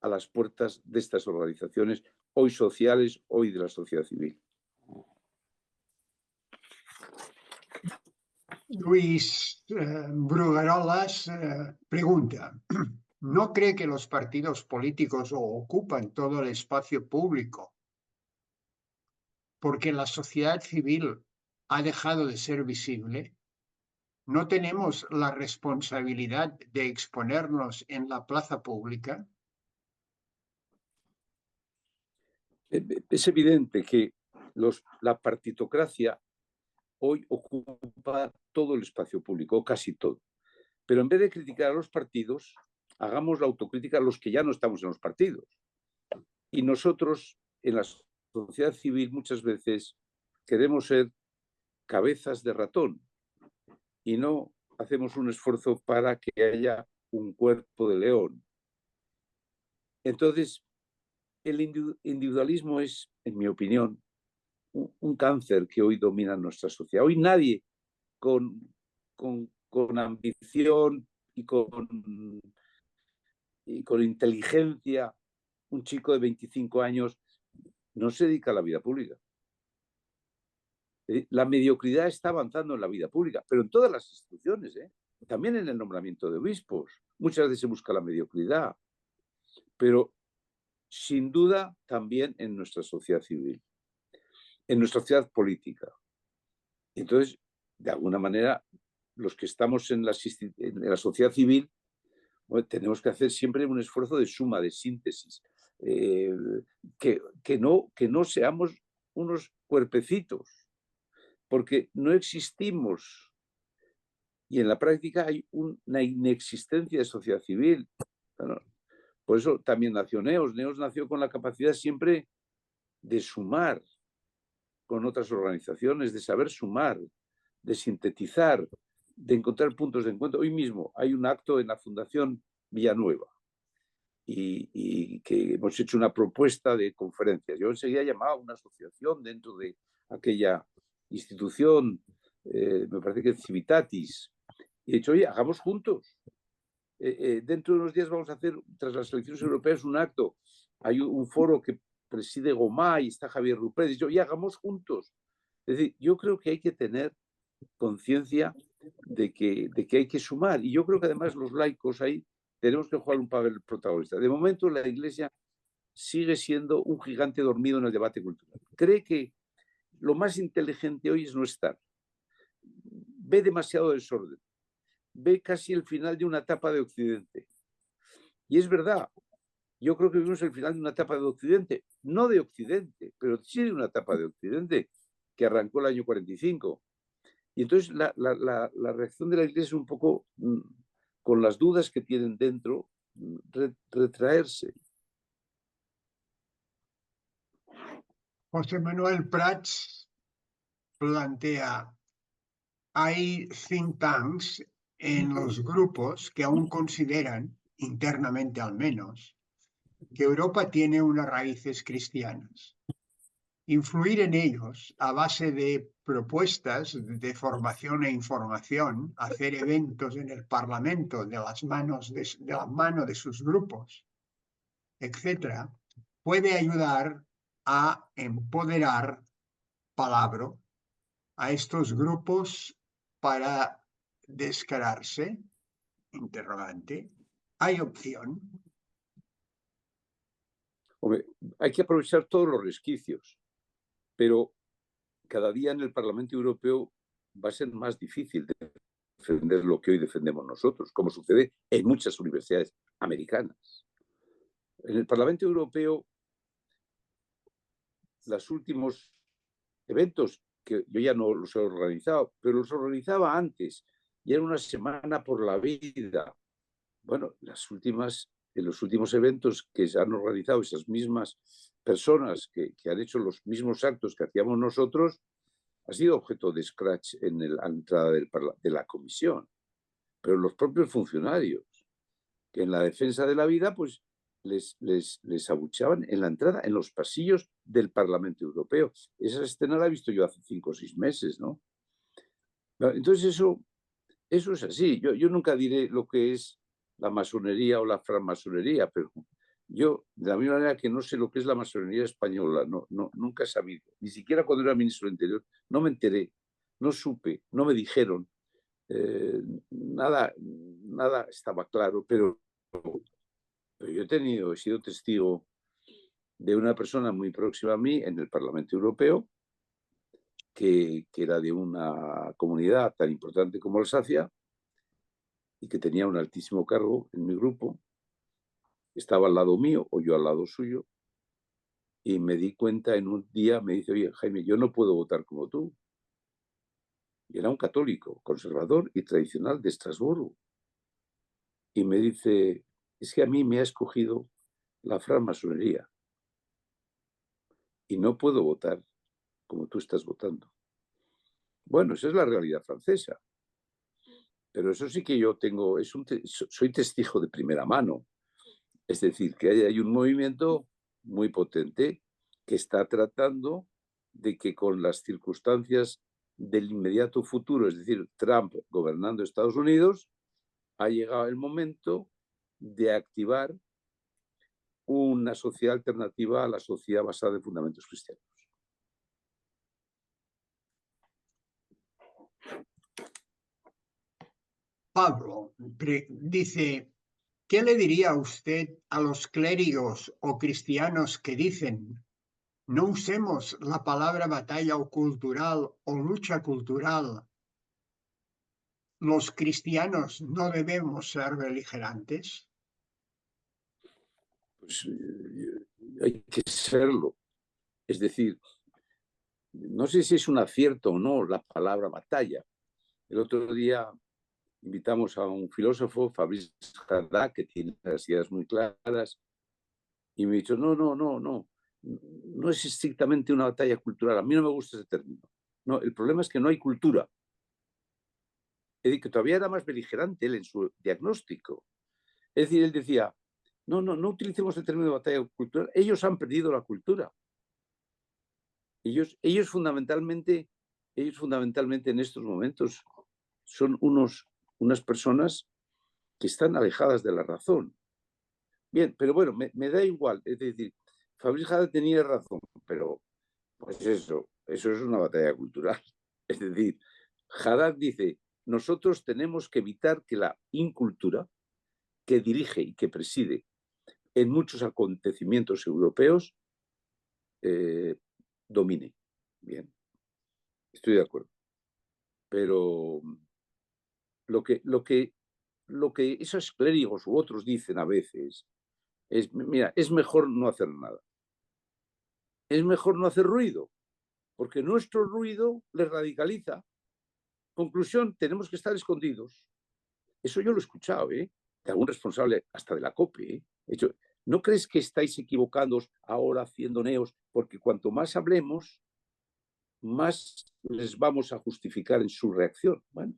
a las puertas de estas organizaciones, hoy sociales, hoy de la sociedad civil. Luis Brugarolas pregunta, ¿no cree que los partidos políticos ocupan todo el espacio público porque la sociedad civil ha dejado de ser visible? ¿No tenemos la responsabilidad de exponernos en la plaza pública? Es evidente que la partitocracia hoy ocupa todo el espacio público, casi todo. Pero en vez de criticar a los partidos, hagamos la autocrítica a los que ya no estamos en los partidos. Y nosotros, en la sociedad civil, muchas veces queremos ser cabezas de ratón y no hacemos un esfuerzo para que haya un cuerpo de león. Entonces, el individualismo es, en mi opinión, un cáncer que hoy domina nuestra sociedad. Hoy nadie con ambición y con inteligencia, un chico de 25 años, no se dedica a la vida pública. La mediocridad está avanzando en la vida pública, pero en todas las instituciones, también en el nombramiento de obispos. Muchas veces se busca la mediocridad, pero sin duda también en nuestra sociedad civil, en nuestra sociedad política. Entonces, de alguna manera, los que estamos en la sociedad civil, bueno, tenemos que hacer siempre un esfuerzo de suma, de síntesis, que no seamos unos cuerpecitos, porque no existimos. Y en la práctica hay una inexistencia de sociedad civil. Bueno, por eso también nació NEOS. NEOS nació con la capacidad siempre de sumar con otras organizaciones, de saber sumar, de sintetizar, de encontrar puntos de encuentro. Hoy mismo hay un acto en la Fundación Villanueva y que hemos hecho una propuesta de conferencias. Yo enseguida llamaba a una asociación dentro de aquella institución, me parece que es Civitatis, y he dicho, oye, hagamos juntos. Dentro de unos días vamos a hacer, tras las elecciones europeas, un acto. Hay un foro que preside Gomá y está Javier Rupert. Y yo, y hagamos juntos. Es decir, yo creo que hay que tener conciencia de que hay que sumar. Y yo creo que además los laicos ahí tenemos que jugar un papel protagonista. De momento la Iglesia sigue siendo un gigante dormido en el debate cultural. Cree que lo más inteligente hoy es no estar. ve demasiado desorden, ve casi el final de una etapa de Occidente. Y es verdad, yo creo que vivimos el final de una etapa de Occidente, no de Occidente, pero sí de una etapa de Occidente que arrancó el año 45. Y entonces la reacción de la Iglesia es un poco, con las dudas que tienen dentro, retraerse. José Manuel Prats plantea, hay think tanks en los grupos que aún consideran, internamente al menos, que Europa tiene unas raíces cristianas. Influir en ellos a base de propuestas de formación e información, hacer eventos en el Parlamento de la mano de sus grupos, etcétera, puede ayudar a empoderar palabra a estos grupos para descararse, interrogante. ¿Hay opción? Hombre, hay que aprovechar todos los resquicios, pero cada día en el Parlamento Europeo va a ser más difícil defender lo que hoy defendemos nosotros, como sucede en muchas universidades americanas. En el Parlamento Europeo, los últimos eventos, que yo ya no los he organizado, pero los organizaba antes, y era una semana por la vida. Bueno, en los últimos eventos que se han organizado esas mismas personas que han hecho los mismos actos que hacíamos nosotros, ha sido objeto de scratch en la entrada de la comisión. Pero los propios funcionarios, que en la defensa de la vida, pues les abucheaban en la entrada, en los pasillos del Parlamento Europeo. Esa escena la he visto yo hace 5 o 6 meses, ¿no? Entonces eso es así. Yo nunca diré lo que es la masonería o la francmasonería, pero yo, de la misma manera que no sé lo que es la masonería española, nunca he sabido. Ni siquiera cuando era ministro del Interior, no me enteré, no supe, no me dijeron. Nada estaba claro, pero yo he sido testigo de una persona muy próxima a mí en el Parlamento Europeo, que era de una comunidad tan importante como Alsacia y que tenía un altísimo cargo en mi grupo, estaba al lado mío o yo al lado suyo, y me di cuenta en un día, me dice, oye, Jaime, yo no puedo votar como tú. Y era un católico, conservador y tradicional de Estrasburgo. Y me dice, es que a mí me ha escogido la francmasonería y no puedo votar como tú estás votando. Bueno, esa es la realidad francesa. Pero eso sí que yo tengo, soy testigo de primera mano. Es decir, que hay un movimiento muy potente que está tratando de que con las circunstancias del inmediato futuro, es decir, Trump gobernando Estados Unidos, ha llegado el momento de activar una sociedad alternativa a la sociedad basada en fundamentos cristianos. Pablo dice, ¿qué le diría usted a los clérigos o cristianos que dicen, no usemos la palabra batalla o cultural o lucha cultural? ¿Los cristianos no debemos ser beligerantes? Pues hay que serlo. Es decir, no sé si es un acierto o no la palabra batalla. El otro día invitamos a un filósofo, Fabrice Haddad, que tiene las ideas muy claras, y me ha dicho, no es estrictamente una batalla cultural. A mí no me gusta ese término. No, el problema es que no hay cultura. Es decir, que todavía era más beligerante él en su diagnóstico. Es decir, él decía, no utilicemos el término de batalla cultural. Ellos han perdido la cultura. Ellos fundamentalmente en estos momentos son unas personas que están alejadas de la razón. Bien, pero bueno, me da igual. Es decir, Fabrice Haddad tenía razón, pero pues eso es una batalla cultural. Es decir, Haddad dice, nosotros tenemos que evitar que la incultura que dirige y que preside en muchos acontecimientos europeos domine. Bien, estoy de acuerdo. Pero lo que esos clérigos u otros dicen a veces es, mira, es mejor no hacer nada. Es mejor no hacer ruido, porque nuestro ruido les radicaliza. Conclusión, tenemos que estar escondidos. Eso yo lo he escuchado, de algún responsable hasta de la COPE. Hecho, ¿no crees que estáis equivocándoos ahora haciendo neos? Porque cuanto más hablemos, más les vamos a justificar en su reacción. Bueno,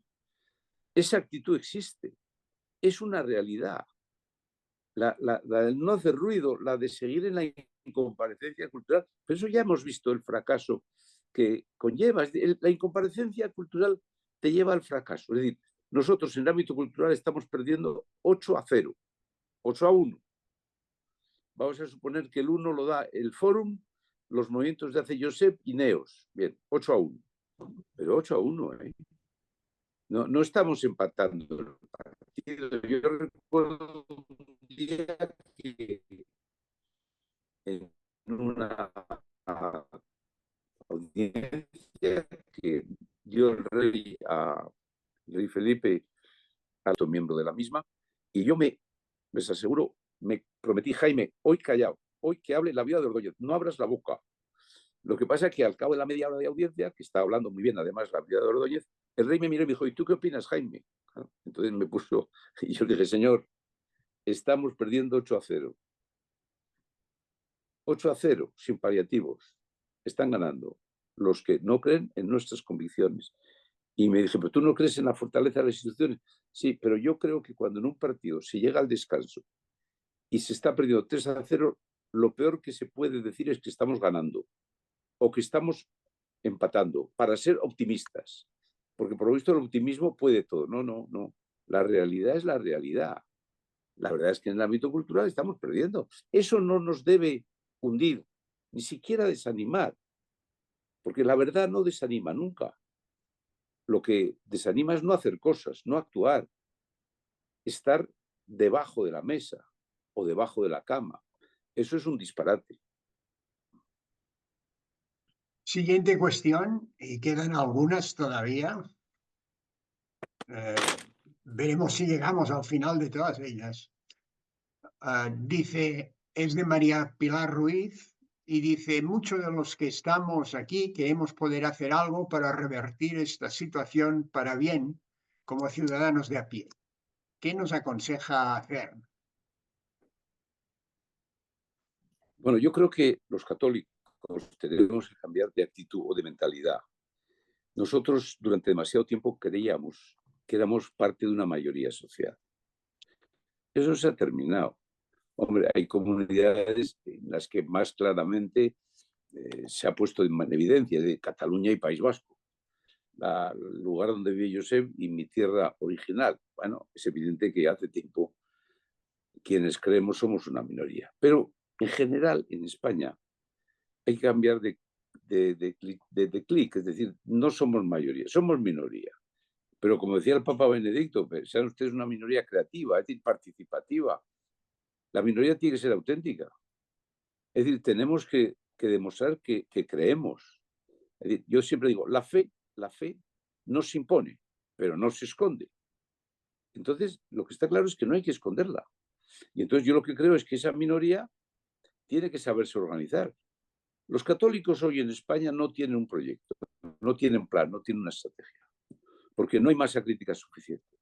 esa actitud existe, es una realidad. La del no hacer ruido, la de seguir en la incomparecencia cultural, pero eso ya hemos visto el fracaso que conlleva. La incomparecencia cultural te lleva al fracaso. Es decir, nosotros en el ámbito cultural estamos perdiendo 8-0, 8-1. Vamos a suponer que el 1 lo da el Fórum, los movimientos de Hace Josep y Neos. Bien, 8-1. Pero 8-1, No, no estamos empatando el partido. Yo recuerdo un día que en una audiencia que dio el rey a rey Felipe, alto miembro de la misma, y yo les aseguro, me prometí, Jaime, hoy callado, hoy que hable la vida de Ordóñez, no abras la boca. Lo que pasa es que al cabo de la media hora de audiencia, que está hablando muy bien además la vida de Ordóñez, el rey me miró y me dijo, ¿y tú qué opinas, Jaime? Entonces me puso, y yo le dije, señor, estamos perdiendo 8-0. 8-0, sin paliativos. Están ganando los que no creen en nuestras convicciones. Y me dije, pero tú no crees en la fortaleza de las instituciones. Sí, pero yo creo que cuando en un partido se llega al descanso y se está perdiendo 3-0, lo peor que se puede decir es que estamos ganando o que estamos empatando, para ser optimistas. Porque por lo visto el optimismo puede todo. No, no, no. La realidad es la realidad. La verdad es que en el ámbito cultural estamos perdiendo. Eso no nos debe hundir, ni siquiera desanimar, porque la verdad no desanima nunca. Lo que desanima es no hacer cosas, no actuar, estar debajo de la mesa o debajo de la cama. Eso es un disparate. Siguiente cuestión, y quedan algunas todavía. Veremos si llegamos al final de todas ellas. Dice, es de María Pilar Ruiz, y dice, muchos de los que estamos aquí queremos poder hacer algo para revertir esta situación para bien como ciudadanos de a pie. ¿Qué nos aconseja hacer? Bueno, yo creo que los católicos tenemos que cambiar de actitud o de mentalidad. Nosotros durante demasiado tiempo creíamos que éramos parte de una mayoría social. Eso se ha terminado. Hombre, hay comunidades en las que más claramente se ha puesto en evidencia, de Cataluña y País Vasco, el lugar donde vive Josep y mi tierra original. Bueno, es evidente que hace tiempo quienes creemos somos una minoría. Pero en general, en España, hay que cambiar de clic, es decir, no somos mayoría, somos minoría. Pero como decía el Papa Benedicto, sean ustedes una minoría creativa, es decir, participativa. La minoría tiene que ser auténtica. Es decir, tenemos que demostrar que creemos. Es decir, yo siempre digo, la fe no se impone, pero no se esconde. Entonces, lo que está claro es que no hay que esconderla. Y entonces yo lo que creo es que esa minoría tiene que saberse organizar. Los católicos hoy en España no tienen un proyecto, no tienen plan, no tienen una estrategia, porque no hay masa crítica suficiente.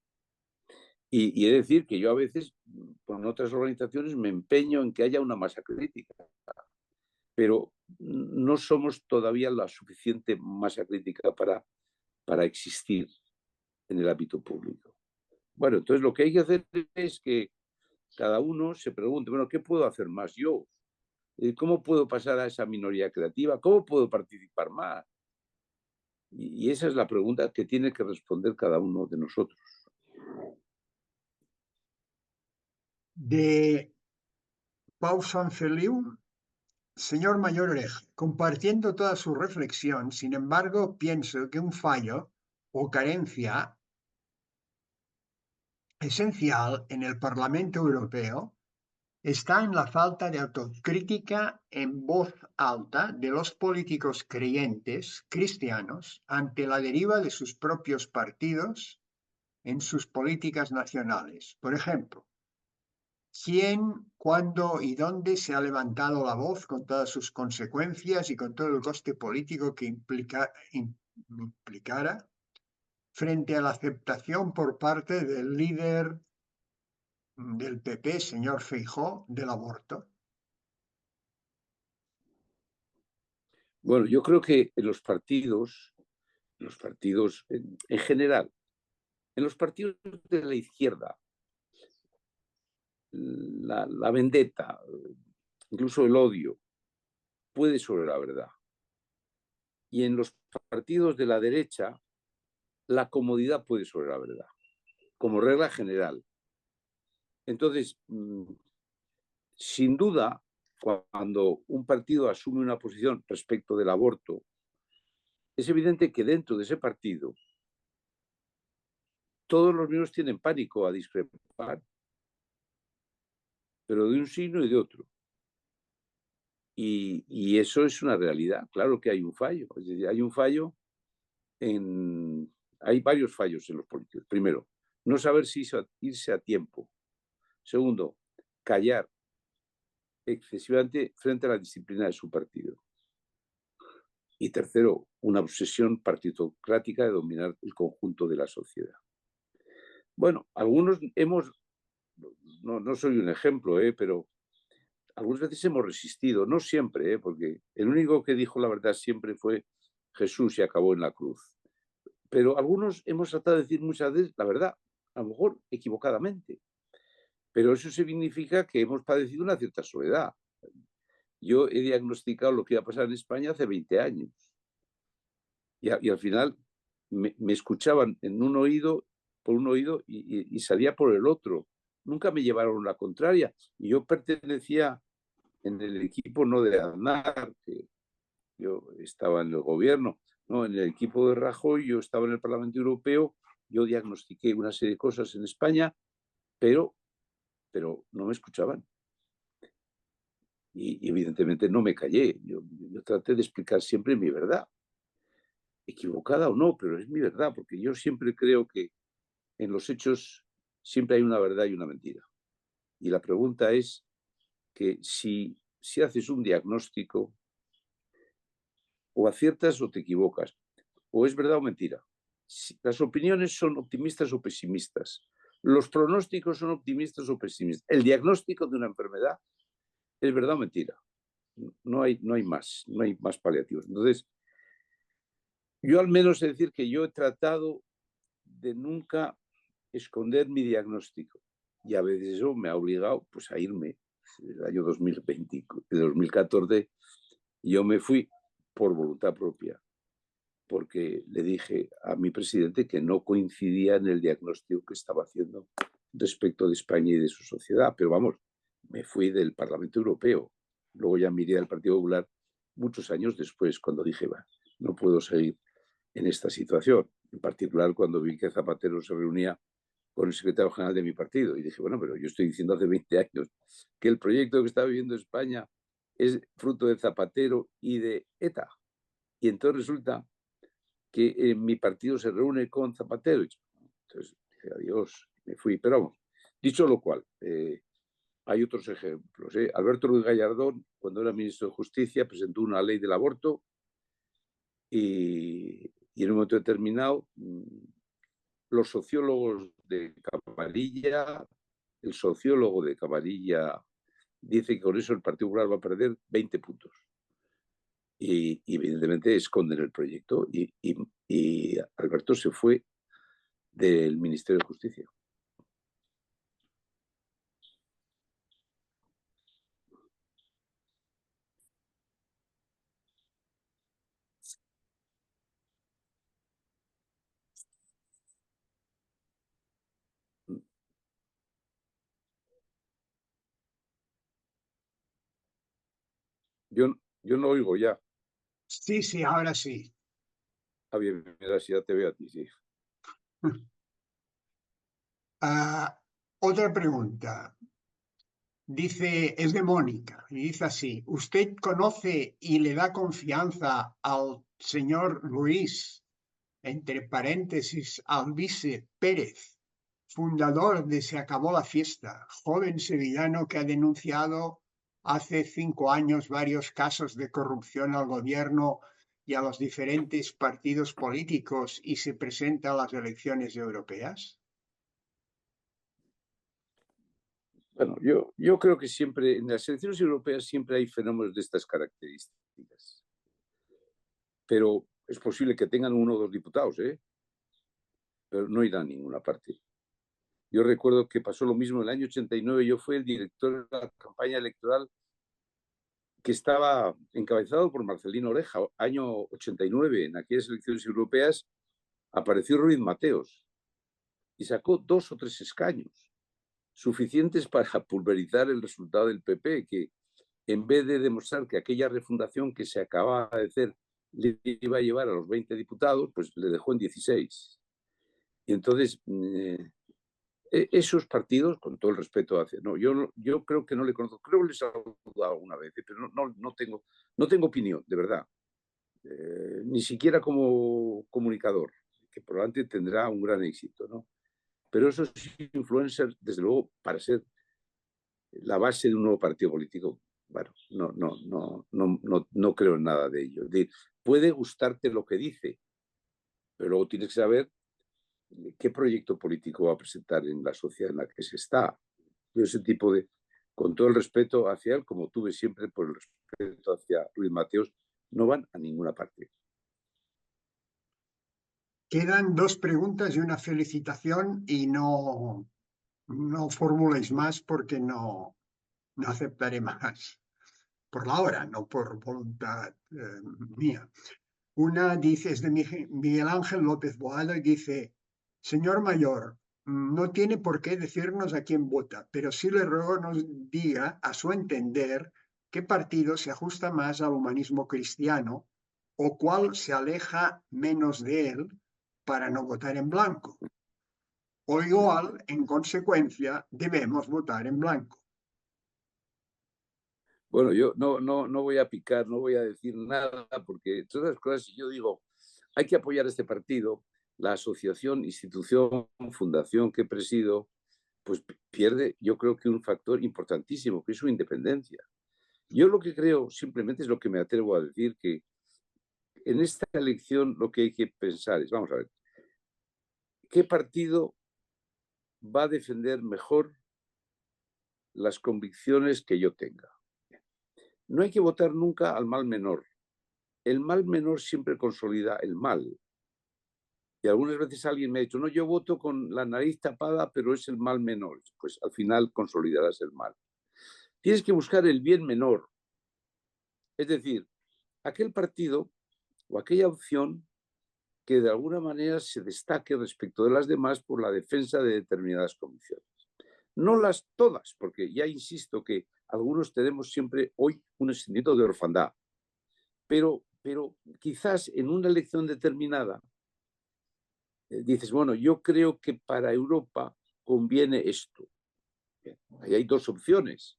Y he de decir que yo a veces, con otras organizaciones, me empeño en que haya una masa crítica, pero no somos todavía la suficiente masa crítica para existir en el ámbito público. Bueno, entonces lo que hay que hacer es que cada uno se pregunte, bueno, ¿qué puedo hacer más yo? ¿Cómo puedo pasar a esa minoría creativa? ¿Cómo puedo participar más? Y esa es la pregunta que tiene que responder cada uno de nosotros. De Pau Sanfeliu, señor Mayor Oreja, compartiendo toda su reflexión, sin embargo, pienso que un fallo o carencia esencial en el Parlamento Europeo está en la falta de autocrítica en voz alta de los políticos creyentes cristianos ante la deriva de sus propios partidos en sus políticas nacionales. Por ejemplo, ¿quién, cuándo y dónde se ha levantado la voz con todas sus consecuencias y con todo el coste político que implicara frente a la aceptación por parte del líder del PP, señor Feijóo, del aborto? Bueno, yo creo que en los partidos en general, en los partidos de la izquierda, la vendetta, incluso el odio, puede sobre la verdad. Y en los partidos de la derecha, la comodidad puede sobre la verdad, como regla general. Entonces, sin duda, cuando un partido asume una posición respecto del aborto, es evidente que dentro de ese partido todos los miembros tienen pánico a discrepar, pero de un signo y de otro. Y eso es una realidad. Claro que hay un fallo. Es decir, hay un fallo hay varios fallos en los políticos. Primero, no saber si irse a tiempo. Segundo, callar excesivamente frente a la disciplina de su partido. Y tercero, una obsesión partitocrática de dominar el conjunto de la sociedad. Bueno, algunos no soy un ejemplo, pero algunas veces hemos resistido, no siempre, porque el único que dijo la verdad siempre fue Jesús y acabó en la cruz. Pero algunos hemos tratado de decir muchas veces la verdad, a lo mejor equivocadamente. Pero eso significa que hemos padecido una cierta soledad. Yo he diagnosticado lo que iba a pasar en España hace 20 años. Y al final me escuchaban en un oído, por un oído y salía por el otro. Nunca me llevaron la contraria. Y yo pertenecía en el equipo no de Aznar, que yo estaba en el gobierno, no, en el equipo de Rajoy, yo estaba en el Parlamento Europeo, yo diagnostiqué una serie de cosas en España, pero no me escuchaban. Y evidentemente no me callé. Yo traté de explicar siempre mi verdad, equivocada o no, pero es mi verdad, porque yo siempre creo que en los hechos siempre hay una verdad y una mentira. Y la pregunta es que si haces un diagnóstico, o aciertas o te equivocas, o es verdad o mentira. Las opiniones son optimistas o pesimistas. Los pronósticos son optimistas o pesimistas. El diagnóstico de una enfermedad es verdad o mentira. No hay más paliativos. Entonces, yo al menos he de decir que yo he tratado de nunca esconder mi diagnóstico. Y a veces eso me ha obligado pues, a irme. En el año 2014 yo me fui por voluntad propia, porque le dije a mi presidente que no coincidía en el diagnóstico que estaba haciendo respecto de España y de su sociedad. Pero vamos, me fui del Parlamento Europeo. Luego ya miré al Partido Popular muchos años después, cuando dije, no puedo seguir en esta situación. En particular, cuando vi que Zapatero se reunía con el secretario general de mi partido. Y dije, bueno, pero yo estoy diciendo hace 20 años que el proyecto que está viviendo España es fruto de Zapatero y de ETA. Y entonces resulta que mi partido se reúne con Zapatero. Entonces dije, adiós, me fui. Pero vamos, dicho lo cual, hay otros ejemplos. Alberto Ruiz Gallardón, cuando era ministro de Justicia, presentó una ley del aborto y en un momento determinado los sociólogos de Camarilla, el sociólogo de Camarilla dice que con eso el Partido Popular va a perder 20 puntos. Y evidentemente esconden el proyecto y Alberto se fue del Ministerio de Justicia. Yo no oigo ya. Sí, sí, ahora sí. Bien, mira, si ya te veo a ti, sí. Otra pregunta. dice, es de Mónica, y dice así: ¿usted conoce y le da confianza al señor Luis, entre paréntesis, Alvise Pérez, fundador de Se Acabó la Fiesta, joven sevillano que ha denunciado hace 5 años varios casos de corrupción al gobierno y a los diferentes partidos políticos y se presenta a las elecciones europeas? Bueno, yo creo que siempre, en las elecciones europeas siempre hay fenómenos de estas características. Pero es posible que tengan 1 o 2 diputados, ¿eh? Pero no irán a ninguna parte. Yo recuerdo que pasó lo mismo en el año 89. Yo fui el director de la campaña electoral que estaba encabezado por Marcelino Oreja. Año 89, en aquellas elecciones europeas, apareció Ruiz Mateos y sacó 2 o 3 escaños, suficientes para pulverizar el resultado del PP, que en vez de demostrar que aquella refundación que se acababa de hacer le iba a llevar a los 20 diputados, pues le dejó en 16. Y entonces, esos partidos, con todo el respeto hacia... No, yo creo que no le conozco, creo que les he saludado alguna vez, pero no tengo opinión, de verdad. Ni siquiera como comunicador, que probablemente tendrá un gran éxito, ¿no? Pero esos influencers, desde luego, para ser la base de un nuevo partido político, bueno, no creo en nada de ello. Es decir, puede gustarte lo que dice, pero luego tienes que saber qué proyecto político va a presentar en la sociedad en la que se está. Yo ese tipo de, con todo el respeto hacia él, como tuve siempre por el respeto hacia Luis Mateos, no van a ninguna parte. Quedan 2 preguntas y una felicitación y no formuléis más porque no aceptaré más. Por la hora, no por voluntad mía. Una dice, es de Miguel Ángel López Boada, y dice: señor mayor, no tiene por qué decirnos a quién vota, pero sí le ruego nos diga, a su entender, qué partido se ajusta más al humanismo cristiano o cuál se aleja menos de él para no votar en blanco. O igual, en consecuencia, debemos votar en blanco. Bueno, yo no voy a picar, no voy a decir nada, porque todas las cosas, yo digo, hay que apoyar este partido, la asociación, institución, fundación que presido, pues pierde, yo creo que un factor importantísimo, que es su independencia. Yo lo que creo simplemente es lo que me atrevo a decir, que en esta elección lo que hay que pensar es, vamos a ver, ¿qué partido va a defender mejor las convicciones que yo tenga? No hay que votar nunca al mal menor. El mal menor siempre consolida el mal. Y algunas veces alguien me ha dicho, no, yo voto con la nariz tapada, pero es el mal menor. Pues al final consolidarás el mal. Tienes que buscar el bien menor. Es decir, aquel partido o aquella opción que de alguna manera se destaque respecto de las demás por la defensa de determinadas convicciones. No las todas, porque ya insisto que algunos tenemos siempre hoy un sentimiento de orfandad, pero quizás en una elección determinada dices, bueno, yo creo que para Europa conviene esto. Bien, ahí hay 2 opciones.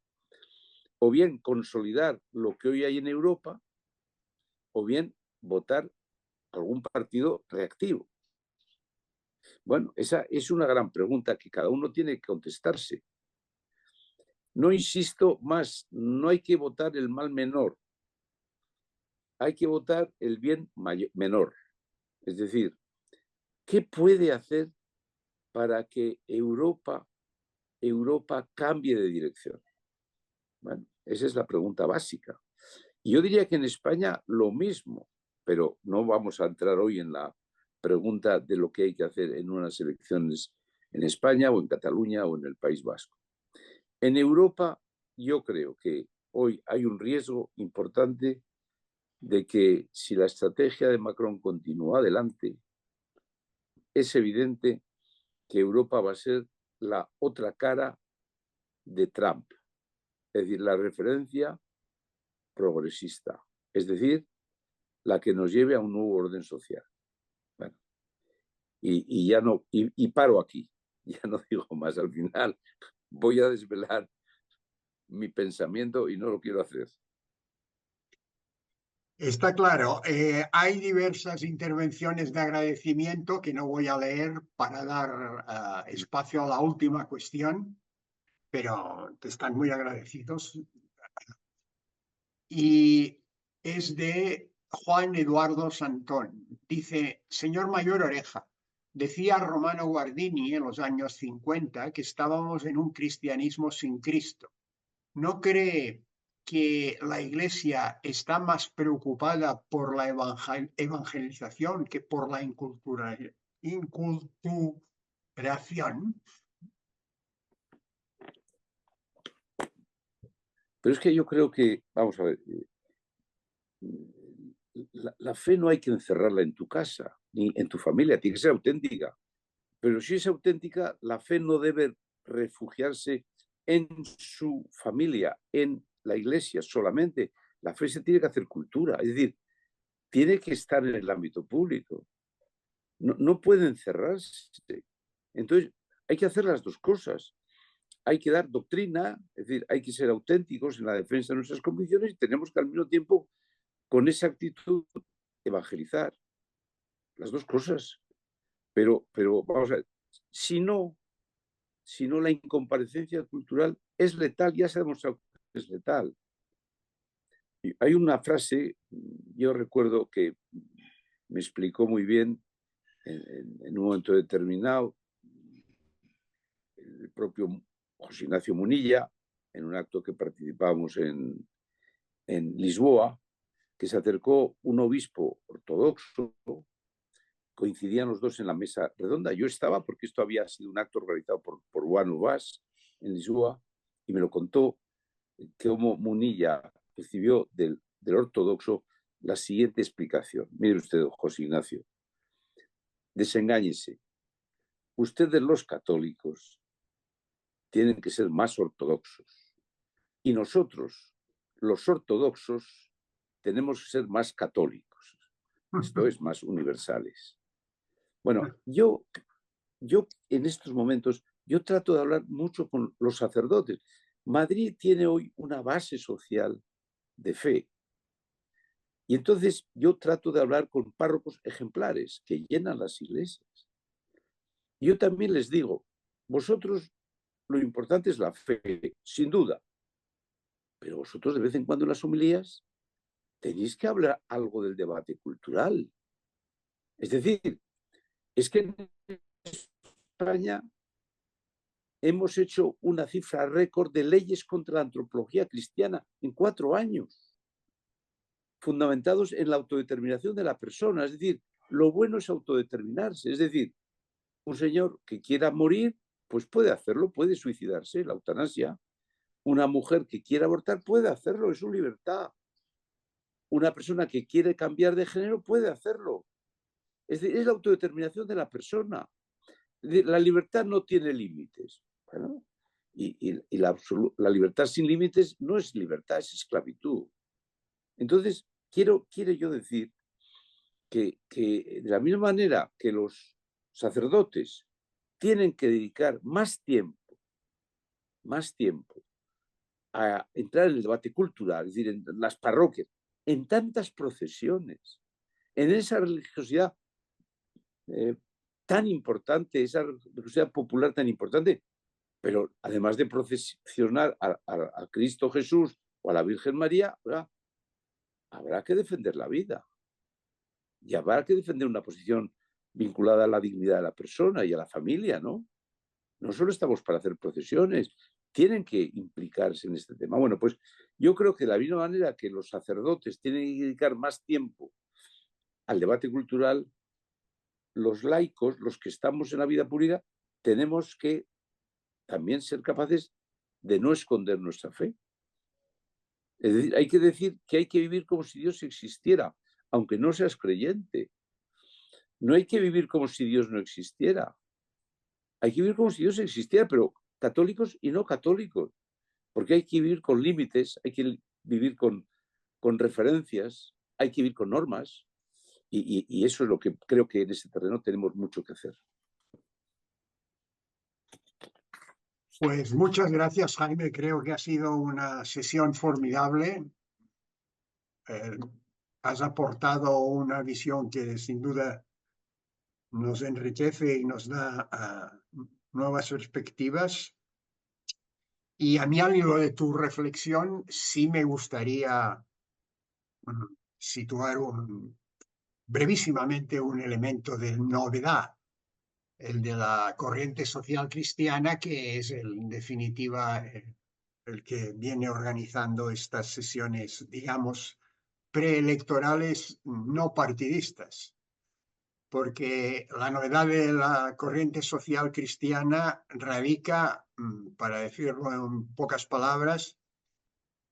O bien consolidar lo que hoy hay en Europa, o bien votar algún partido reactivo. Bueno, esa es una gran pregunta que cada uno tiene que contestarse. No insisto más, no hay que votar el mal menor, hay que votar el bien menor. Es decir, ¿qué puede hacer para que Europa cambie de dirección? Bueno, esa es la pregunta básica. Y yo diría que en España lo mismo, pero no vamos a entrar hoy en la pregunta de lo que hay que hacer en unas elecciones en España o en Cataluña o en el País Vasco. En Europa yo creo que hoy hay un riesgo importante de que si la estrategia de Macron continúa adelante, es evidente que Europa va a ser la otra cara de Trump, es decir, la referencia progresista, es decir, la que nos lleve a un nuevo orden social. Bueno, y ya no, y paro aquí, ya no digo más al final, voy a desvelar mi pensamiento y no lo quiero hacer. Está claro. Hay diversas intervenciones de agradecimiento que no voy a leer para dar espacio a la última cuestión, pero que están muy agradecidos. Y es de Juan Eduardo Santón. Dice: señor Mayor Oreja, decía Romano Guardini en los años 50 que estábamos en un cristianismo sin Cristo. ¿No cree que la Iglesia está más preocupada por la evangelización que por la inculturación? Pero es que yo creo que, vamos a ver, la fe no hay que encerrarla en tu casa, ni en tu familia, tiene que ser auténtica. Pero si es auténtica, la fe no debe refugiarse en su familia, en la iglesia solamente. La fe se tiene que hacer cultura, es decir, tiene que estar en el ámbito público. No puede encerrarse. Entonces, hay que hacer las dos cosas. Hay que dar doctrina, es decir, hay que ser auténticos en la defensa de nuestras convicciones y tenemos que al mismo tiempo, con esa actitud, evangelizar. Las dos cosas. Pero vamos a ver, si no, la incomparecencia cultural es letal, ya se ha demostrado que es letal. Y hay una frase, yo recuerdo que me explicó muy bien en un momento determinado el propio José Ignacio Munilla, en un acto que participábamos en Lisboa, que se acercó un obispo ortodoxo, coincidían los dos en la mesa redonda. Yo estaba porque esto había sido un acto organizado por Juan Ubas en Lisboa y me lo contó cómo Munilla recibió del ortodoxo la siguiente explicación. Mire usted, José Ignacio, desengáñese. Ustedes los católicos tienen que ser más ortodoxos y nosotros, los ortodoxos, tenemos que ser más católicos. Esto es, más universales. Bueno, yo en estos momentos, yo trato de hablar mucho con los sacerdotes. Madrid tiene hoy una base social de fe. Y entonces yo trato de hablar con párrocos ejemplares que llenan las iglesias. Yo también les digo, vosotros lo importante es la fe, sin duda, pero vosotros de vez en cuando en las homilías tenéis que hablar algo del debate cultural. Es decir, es que en España hemos hecho una cifra récord de leyes contra la antropología cristiana en 4 años, fundamentados en la autodeterminación de la persona. Es decir, lo bueno es autodeterminarse. Es decir, un señor que quiera morir, pues puede hacerlo, puede suicidarse, la eutanasia. Una mujer que quiera abortar puede hacerlo, es su libertad. Una persona que quiere cambiar de género puede hacerlo. Es decir, es la autodeterminación de la persona. Es decir, la libertad no tiene límites. Bueno, y la libertad sin límites no es libertad, es esclavitud. Entonces, quiero yo decir que de la misma manera que los sacerdotes tienen que dedicar más tiempo a entrar en el debate cultural, es decir, en las parroquias, en tantas procesiones, en esa religiosidad tan importante, esa religiosidad popular tan importante, pero además de procesionar a Cristo Jesús o a la Virgen María, habrá que defender la vida y habrá que defender una posición vinculada a la dignidad de la persona y a la familia, ¿no? No solo estamos para hacer procesiones, tienen que implicarse en este tema. Bueno, pues yo creo que de la misma manera que los sacerdotes tienen que dedicar más tiempo al debate cultural, los laicos, los que estamos en la vida pública, tenemos que también ser capaces de no esconder nuestra fe. Es decir, hay que decir que hay que vivir como si Dios existiera, aunque no seas creyente. No hay que vivir como si Dios no existiera. Hay que vivir como si Dios existiera, pero católicos y no católicos, porque hay que vivir con límites, hay que vivir con referencias, hay que vivir con normas, y eso es lo que creo que en ese terreno tenemos mucho que hacer. Pues muchas gracias, Jaime. Creo que ha sido una sesión formidable. Has aportado una visión que sin duda nos enriquece y nos da nuevas perspectivas. Y a mí, al hilo de tu reflexión, sí me gustaría situar brevísimamente un elemento de novedad, el de la corriente social cristiana, que es, en definitiva, el que viene organizando estas sesiones, digamos, preelectorales no partidistas. Porque la novedad de la corriente social cristiana radica, para decirlo en pocas palabras,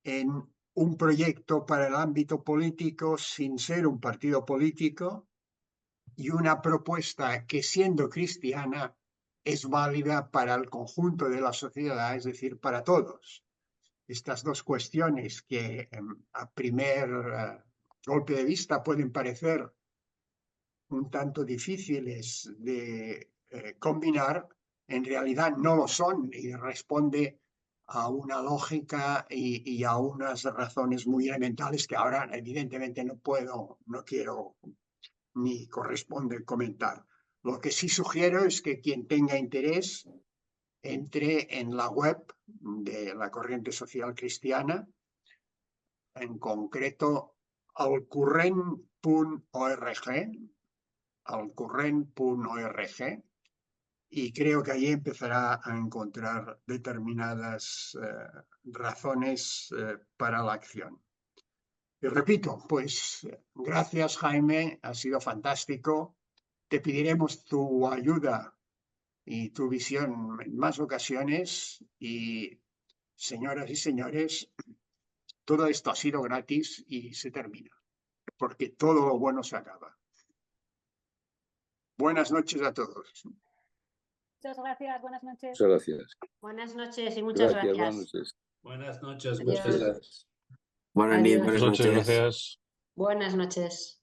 en un proyecto para el ámbito político sin ser un partido político y una propuesta que, siendo cristiana, es válida para el conjunto de la sociedad, es decir, para todos. Estas dos cuestiones que a primer golpe de vista pueden parecer un tanto difíciles de combinar, en realidad no lo son y responde a una lógica y a unas razones muy elementales que ahora evidentemente no quiero ni corresponde comentar. Lo que sí sugiero es que quien tenga interés entre en la web de la Corriente Social Cristiana, en concreto alcurrent.org, y creo que allí empezará a encontrar determinadas razones para la acción. Y repito, pues gracias, Jaime, ha sido fantástico. Te pediremos tu ayuda y tu visión en más ocasiones y, señoras y señores, todo esto ha sido gratis y se termina, porque todo lo bueno se acaba. Buenas noches a todos. Muchas gracias, buenas noches. Muchas gracias. Buenas noches y muchas gracias. Buenas noches. Buenas noches. Adiós. Muchas gracias. Buenas Adiós. noches, buenas noches. Gracias. Buenas noches.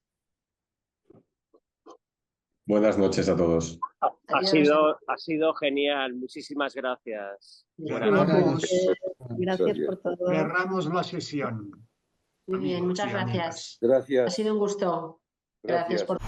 Buenas noches a todos. Adiós. Ha sido genial. Muchísimas gracias. Gracias por todo. Cerramos la sesión. Muy bien, amigos muchas y gracias. amigas. Gracias. Ha sido un gusto. Gracias por